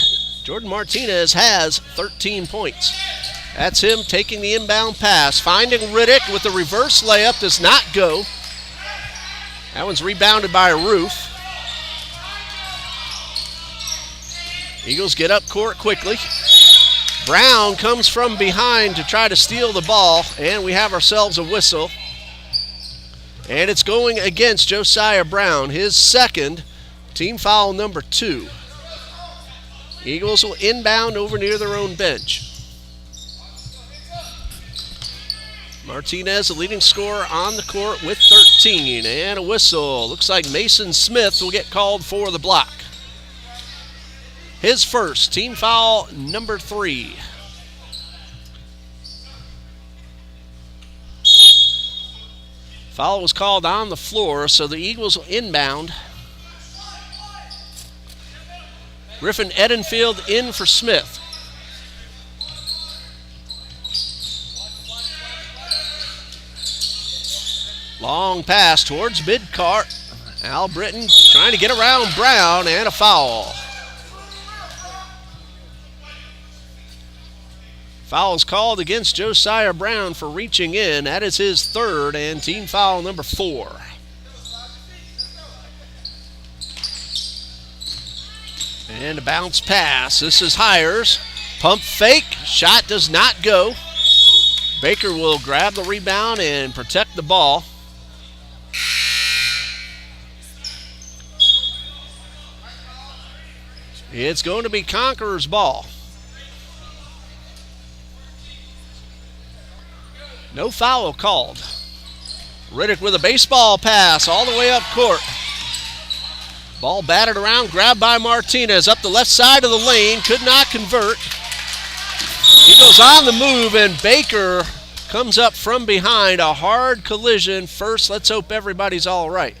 Jordan Martinez has 13 points. That's him taking the inbound pass. Finding Riddick with the reverse layup, does not go. That one's rebounded by Roof. Eagles get up court quickly. Brown comes from behind to try to steal the ball, and we have ourselves a whistle. And it's going against Josiah Brown, his second, team foul number 2. Eagles will inbound over near their own bench. Martinez, the leading scorer on the court with 13, and a whistle. Looks like Mason Smith will get called for the block. His first, team foul number 3. Foul was called on the floor, so the Eagles will inbound. Griffin Edenfield in for Smith. Long pass towards midcourt. Al Britton trying to get around Brown, and a foul. Foul is called against Josiah Brown for reaching in. That is his third, and team foul number 4. And a bounce pass. This is Hires. Pump fake. Shot does not go. Baker will grab the rebound and protect the ball. It's going to be Conquerors' ball. No foul called. Riddick with a baseball pass all the way up court. Ball batted around, grabbed by Martinez up the left side of the lane, could not convert. He goes on the move, and Baker comes up from behind. A hard collision. First, let's hope everybody's all right.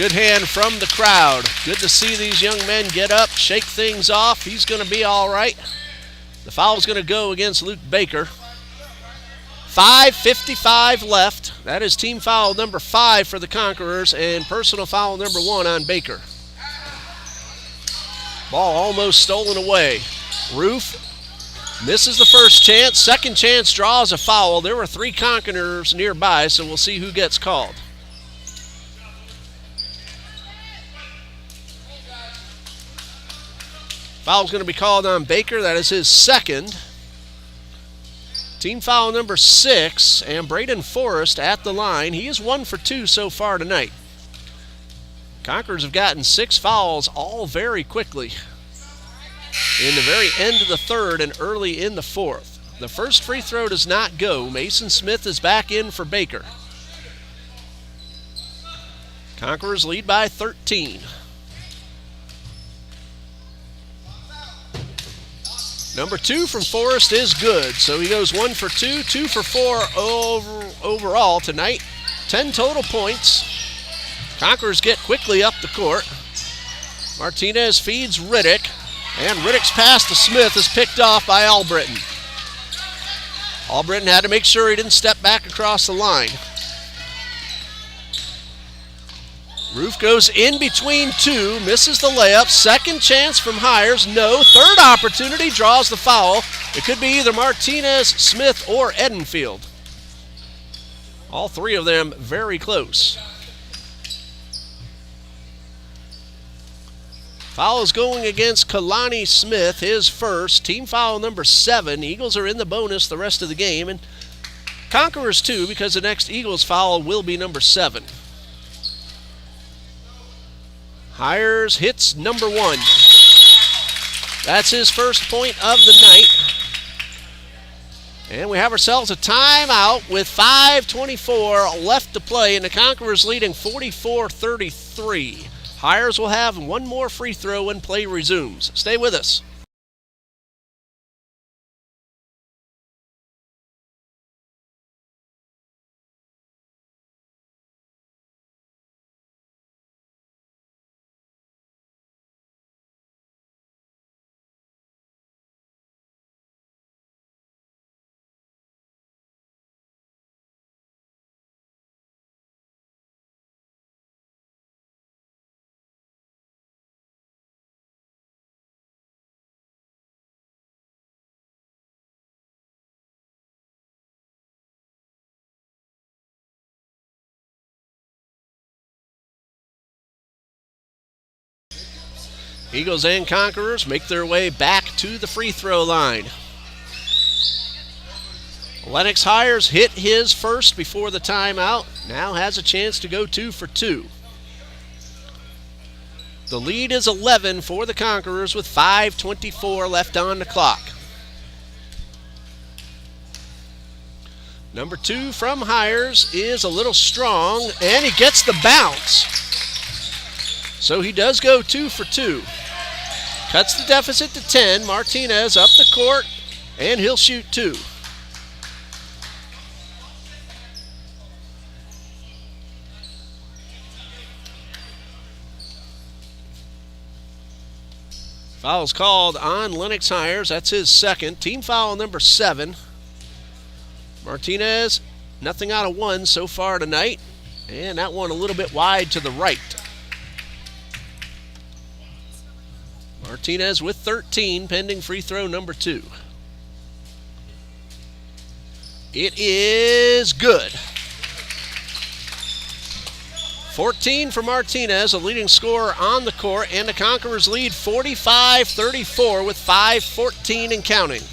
Good hand from the crowd. Good to see these young men get up, shake things off. He's going to be all right. The foul's going to go against Luke Baker. 5:55 left. That is team foul number 5 for the Conquerors and personal foul number 1 on Baker. Ball almost stolen away. Roof misses the first chance. Second chance draws a foul. There were 3 Conquerors nearby, so we'll see who gets called. Foul's going to be called on Baker. That is his second. Team foul number 6, and Braden Forrest at the line. He is 1 for 2 so far tonight. Conquerors have gotten 6 fouls, all very quickly. In the very end of the third and early in the fourth. The first free throw does not go. Mason Smith is back in for Baker. Conquerors lead by 13. Number 2 from Forrest is good, so he goes 1 for 2, 2 for 4 overall tonight. 10 total points. Conquerors get quickly up the court. Martinez feeds Riddick, and Riddick's pass to Smith is picked off by Albritton. Albritton had to make sure he didn't step back across the line. Roof goes in between 2, misses the layup. Second chance from Hires, no. Third opportunity, draws the foul. It could be either Martinez, Smith, or Edenfield. All 3 of them very close. Foul is going against Kalani Smith, his first. Team foul number 7. Eagles are in the bonus the rest of the game. And Conquerors too, because the next Eagles foul will be number 7. Hires hits number 1. That's his first point of the night. And we have ourselves a timeout with 5:24 left to play, and the Conquerors leading 44-33. Hires will have 1 more free throw when play resumes. Stay with us. Eagles and Conquerors make their way back to the free throw line. Lennox Hires hit his first before the timeout. Now has a chance to go 2 for 2. The lead is 11 for the Conquerors with 5:24 left on the clock. Number 2 from Hires is a little strong, and he gets the bounce. So he does go 2 for 2. Cuts the deficit to 10. Martinez up the court, and he'll shoot 2. Foul's called on Lennox Hires. That's his second. Team foul number 7. Martinez, nothing out of 1 so far tonight. And that one a little bit wide to the right. Martinez with 13, pending free throw number 2. It is good. 14 for Martinez, a leading scorer on the court, and the Conquerors lead 45-34 with 5:14 and counting.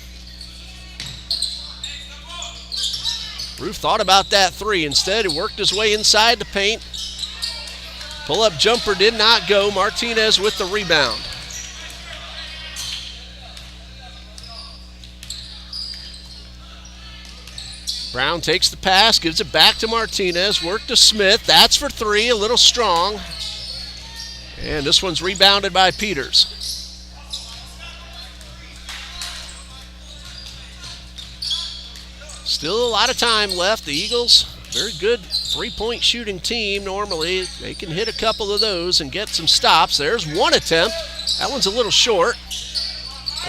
Roof thought about that 3. Instead, he worked his way inside the paint. Pull-up jumper did not go. Martinez with the rebound. Brown takes the pass, gives it back to Martinez. Work to Smith. That's for 3, a little strong. And this one's rebounded by Peters. Still a lot of time left. The Eagles Very good three-point shooting team. Normally, they can hit a couple of those and get some stops. There's one attempt. That one's a little short.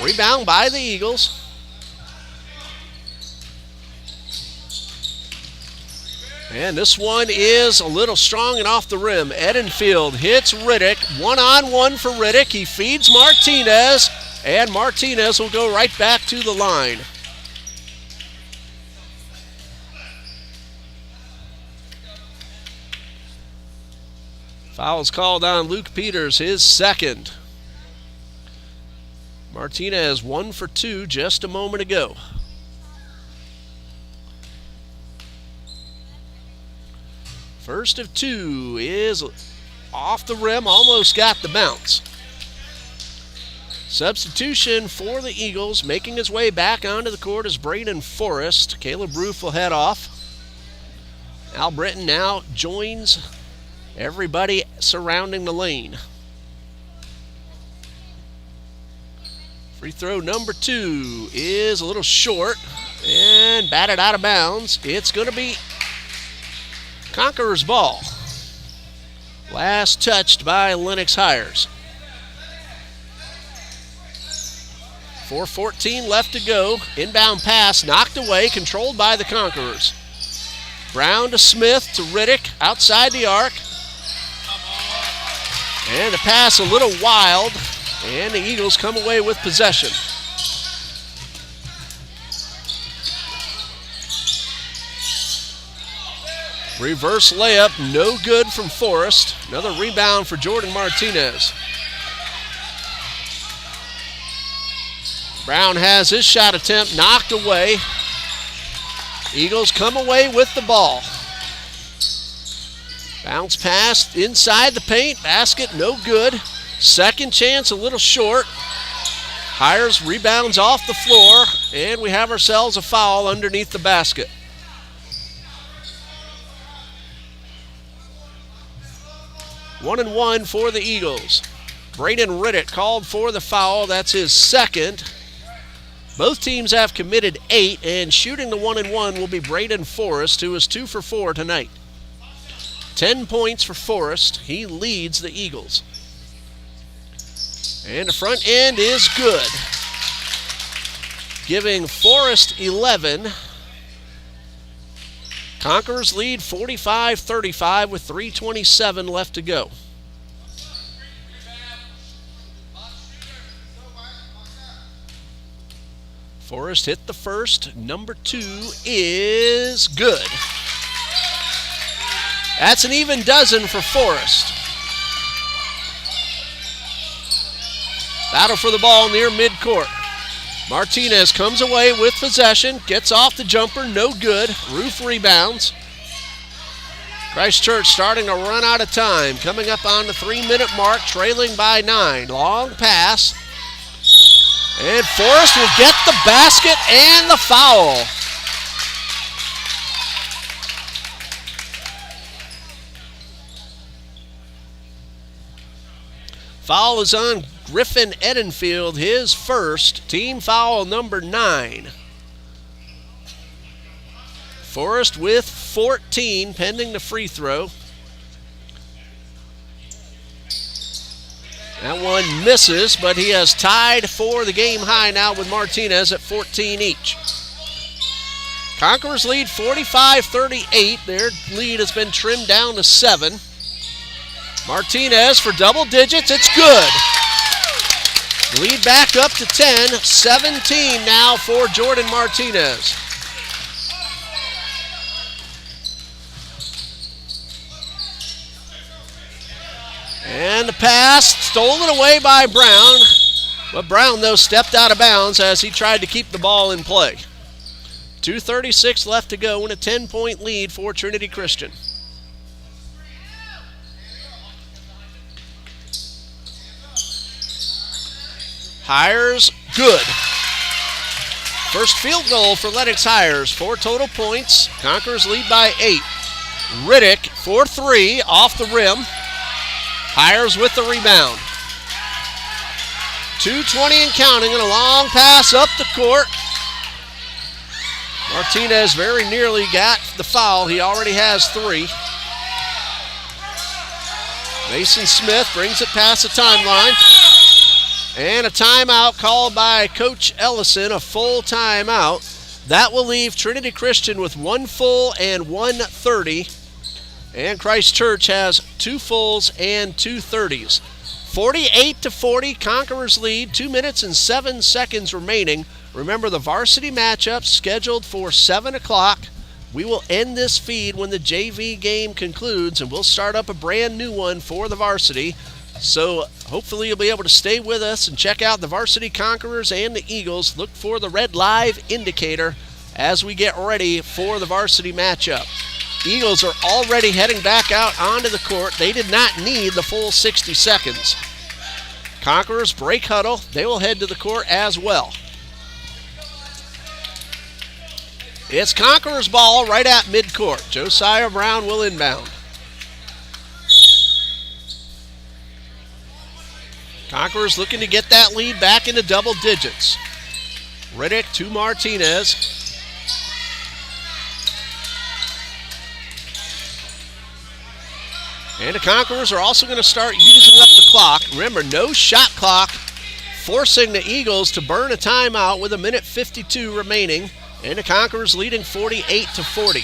Rebound by the Eagles. And this one is a little strong and off the rim. Edenfield hits Riddick. One-on-one for Riddick. He feeds Martinez, and Martinez will go right back to the line. Foul's called on Luke Peters, his second. Martinez 1 for 2 just a moment ago. First of 2 is off the rim, almost got the bounce. Substitution for the Eagles, making his way back onto the court is Braden Forrest. Caleb Roof will head off. Al Britton now joins everybody surrounding the lane. Free throw number 2 is a little short and batted out of bounds. It's going to be Conquerors ball. Last touched by Lennox Hires. 4:14 left to go. Inbound pass knocked away, controlled by the Conquerors. Brown to Smith to Riddick outside the arc. And the pass a little wild, and the Eagles come away with possession. Reverse layup, no good from Forrest. Another rebound for Jordan Martinez. Brown has his shot attempt knocked away. Eagles come away with the ball. Bounce pass inside the paint, basket no good. Second chance a little short. Hires rebounds off the floor, and we have ourselves a foul underneath the basket. One and one for the Eagles. Braden Riddick called for the foul. That's his second. Both teams have committed 8, and shooting the 1-and-1 will be Braden Forrest, who is 2 for 4 tonight. 10 points for Forrest. He leads the Eagles. And the front end is good, giving Forrest 11. Conquerors lead 45-35 with 3:27 left to go. Forrest hit the first. Number 2 is good. That's an even dozen for Forrest. Battle for the ball near midcourt. Martinez comes away with possession, gets off the jumper, no good. Roof rebounds. Christchurch starting to run out of time, coming up on the 3-minute mark, trailing by 9. Long pass. And Forrest will get the basket and the foul. Foul is on Griffin Edenfield, his first, team foul number 9. Forrest with 14 pending the free throw. That one misses, but he has tied for the game high now with Martinez at 14 each. Conquerors lead 45-38. Their lead has been trimmed down to 7. Martinez for double digits. It's good. Lead back up to 10. 17 now for Jordan Martinez. And the pass stolen away by Brown. But Brown, though, stepped out of bounds as he tried to keep the ball in play. 2:36 left to go and a 10-point lead for Trinity Christian. Hires, good. First field goal for Lennox Hires. 4 total points. Conquerors lead by 8. Riddick for 3 off the rim. Hires with the rebound. 2:20 and counting, and a long pass up the court. Martinez very nearly got the foul. He already has 3. Mason Smith brings it past the timeline. And a timeout called by Coach Ellison, a full timeout. That will leave Trinity Christian with 1 full and 1 30. And Christ Church has 2 fulls and 2 30s. 48-40, Conquerors lead, 2 minutes and 7 seconds remaining. Remember, the varsity matchup scheduled for 7 o'clock. We will end this feed when the JV game concludes, and we'll start up a brand new one for the varsity. So hopefully you'll be able to stay with us and check out the varsity Conquerors and the Eagles. Look for the red live indicator as we get ready for the varsity matchup. Eagles are already heading back out onto the court. They did not need the full 60 seconds. Conquerors break huddle. They will head to the court as well. It's Conquerors ball right at midcourt. Josiah Brown will inbound. Conquerors looking to get that lead back into double digits. Riddick to Martinez. And the Conquerors are also going to start using up the clock. Remember, no shot clock, forcing the Eagles to burn a timeout with 1:52 remaining. And the Conquerors leading 48-40.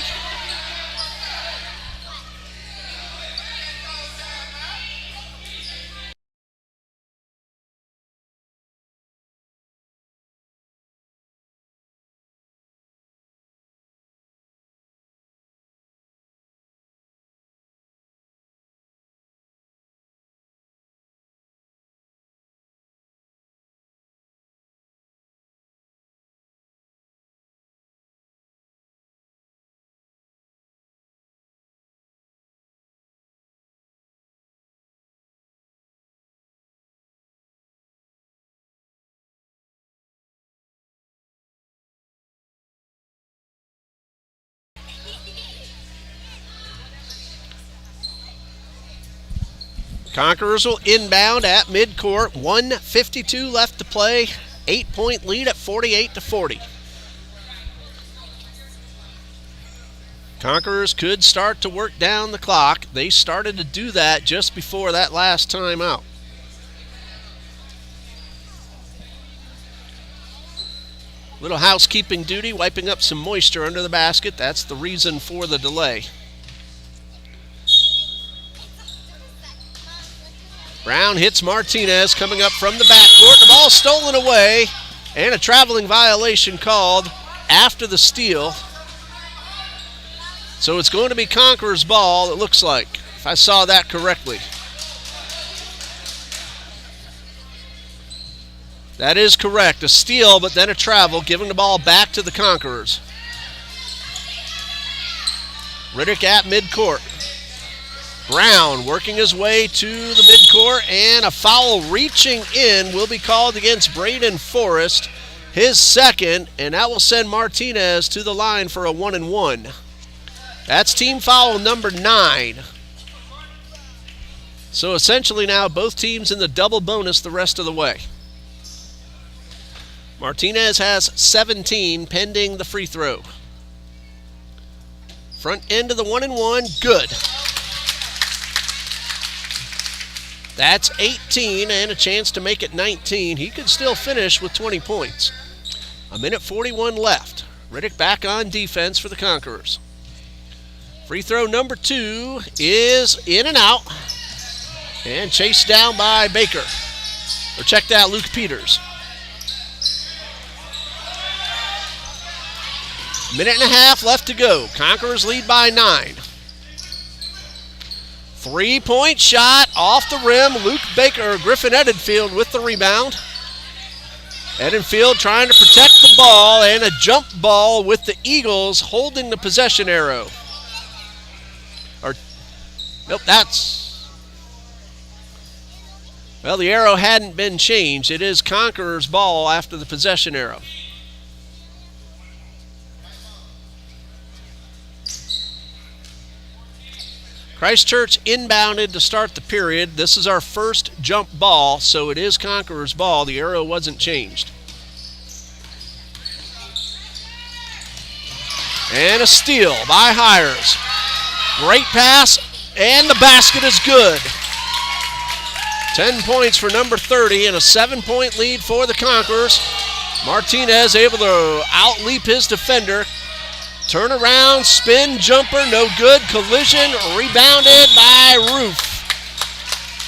Conquerors will inbound at midcourt. 1:52 left to play. 8-point lead at 48-40. Conquerors could start to work down the clock. They started to do that just before that last timeout. Little housekeeping duty, wiping up some moisture under the basket. That's the reason for the delay. Brown hits Martinez coming up from the backcourt. The ball stolen away, and a traveling violation called after the steal. So it's going to be Conquerors ball, it looks like, if I saw that correctly. That is correct. A steal, but then a travel, giving the ball back to the Conquerors. Riddick at midcourt. Brown working his way to the midcourt, and a foul reaching in will be called against Braden Forrest, his second, and that will send Martinez to the line for a 1-and-1. That's team foul number 9. So essentially now both teams in the double bonus the rest of the way. Martinez has 17 pending the free throw. Front end of the 1-and-1, good. That's 18 and a chance to make it 19. He could still finish with 20 points. 1:41 left. Riddick back on defense for the Conquerors. Free throw number 2 is in and out. And chased down by Baker. Or check that, Luke Peters. Minute and a half left to go. Conquerors lead by 9. 3-point shot off the rim. Griffin Edenfield with the rebound. Edenfield trying to protect the ball, and a jump ball with the Eagles holding the possession arrow. Well, the arrow hadn't been changed. It is Conquerors ball after the possession arrow. Christ Church inbounded to start the period. This is our first jump ball, so it is Conquerors ball. The arrow wasn't changed. And a steal by Hires. Great pass, and the basket is good. 10 points for number 30 and a 7-point lead for the Conquerors. Martinez able to outleap his defender. Turn around, spin, jumper, no good. Collision, rebounded by Roof.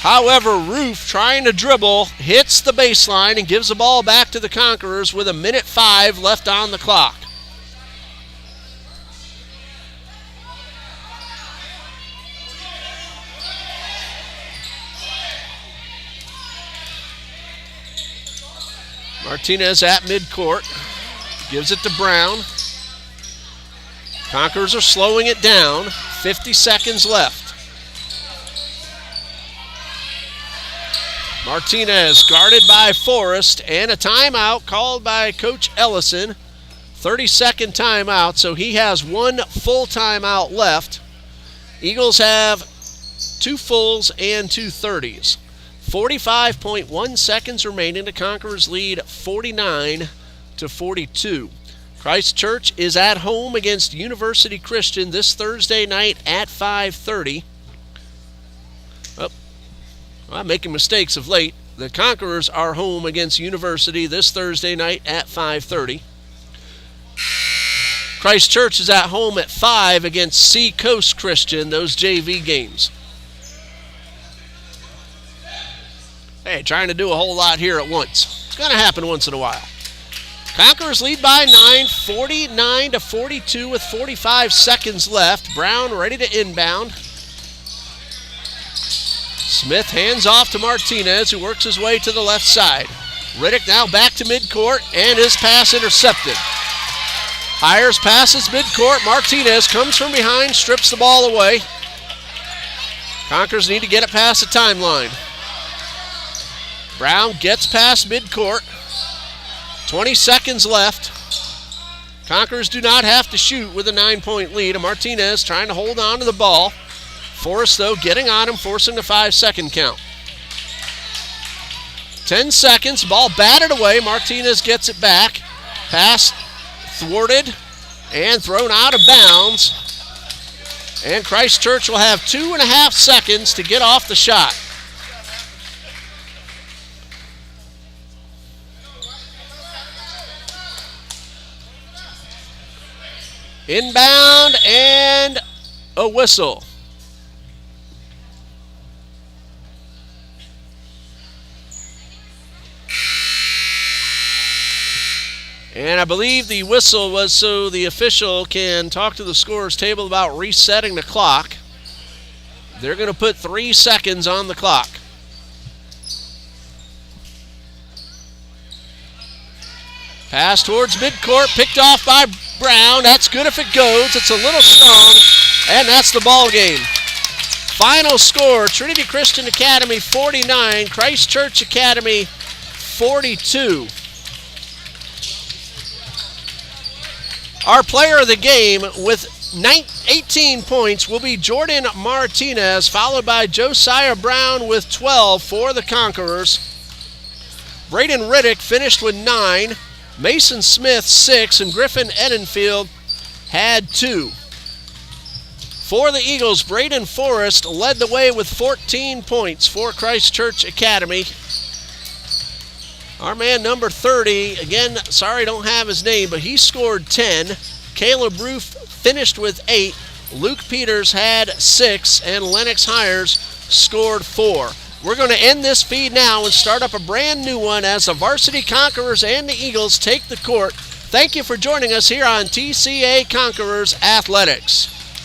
However, Roof, trying to dribble, hits the baseline and gives the ball back to the Conquerors with 1:05 left on the clock. Martinez at midcourt, gives it to Brown. Conquerors are slowing it down, 50 seconds left. Martinez guarded by Forrest, and a timeout called by Coach Ellison. 30-second timeout, so he has one full timeout left. Eagles have 2 fulls and 2 30s. 45.1 seconds remaining. The Conquerors lead 49-42. Christ Church is at home against University Christian this Thursday night at 5:30. I'm making mistakes of late. The Conquerors are home against University this Thursday night at 5:30. Christ Church is at home at 5 against Seacoast Christian, those JV games. Hey, trying to do a whole lot here at once. It's going to happen once in a while. Conquerors lead by 9, 49-42 with 45 seconds left. Brown ready to inbound. Smith hands off to Martinez, who works his way to the left side. Riddick now back to midcourt, and his pass intercepted. Hires passes midcourt. Martinez comes from behind, strips the ball away. Conquerors need to get it past the timeline. Brown gets past midcourt. 20 seconds left. Conquerors do not have to shoot with a 9-point lead. And Martinez trying to hold on to the ball. Forrest, though, getting on him, forcing the 5-second count. 10 seconds, ball batted away. Martinez gets it back. Pass thwarted and thrown out of bounds. And Christ Church will have 2.5 seconds to get off the shot. Inbound and a whistle. And I believe the whistle was so the official can talk to the scorer's table about resetting the clock. They're going to put 3 seconds on the clock. Pass towards midcourt, picked off by Brown. That's good if it goes. It's a little strong, and that's the ball game. Final score, Trinity Christian Academy 49, Christ Church Academy 42. Our player of the game with 18 points will be Jordan Martinez, followed by Josiah Brown with 12 for the Conquerors. Braden Riddick finished with 9. Mason Smith, 6, and Griffin Edenfield had 2. For the Eagles, Braden Forrest led the way with 14 points for Christ Church Academy. Our man number 30, again, sorry don't have his name, but he scored 10. Caleb Roof finished with 8. Luke Peters had 6, and Lennox Hires scored 4. We're going to end this feed now and start up a brand new one as the Varsity Conquerors and the Eagles take the court. Thank you for joining us here on TCA Conquerors Athletics.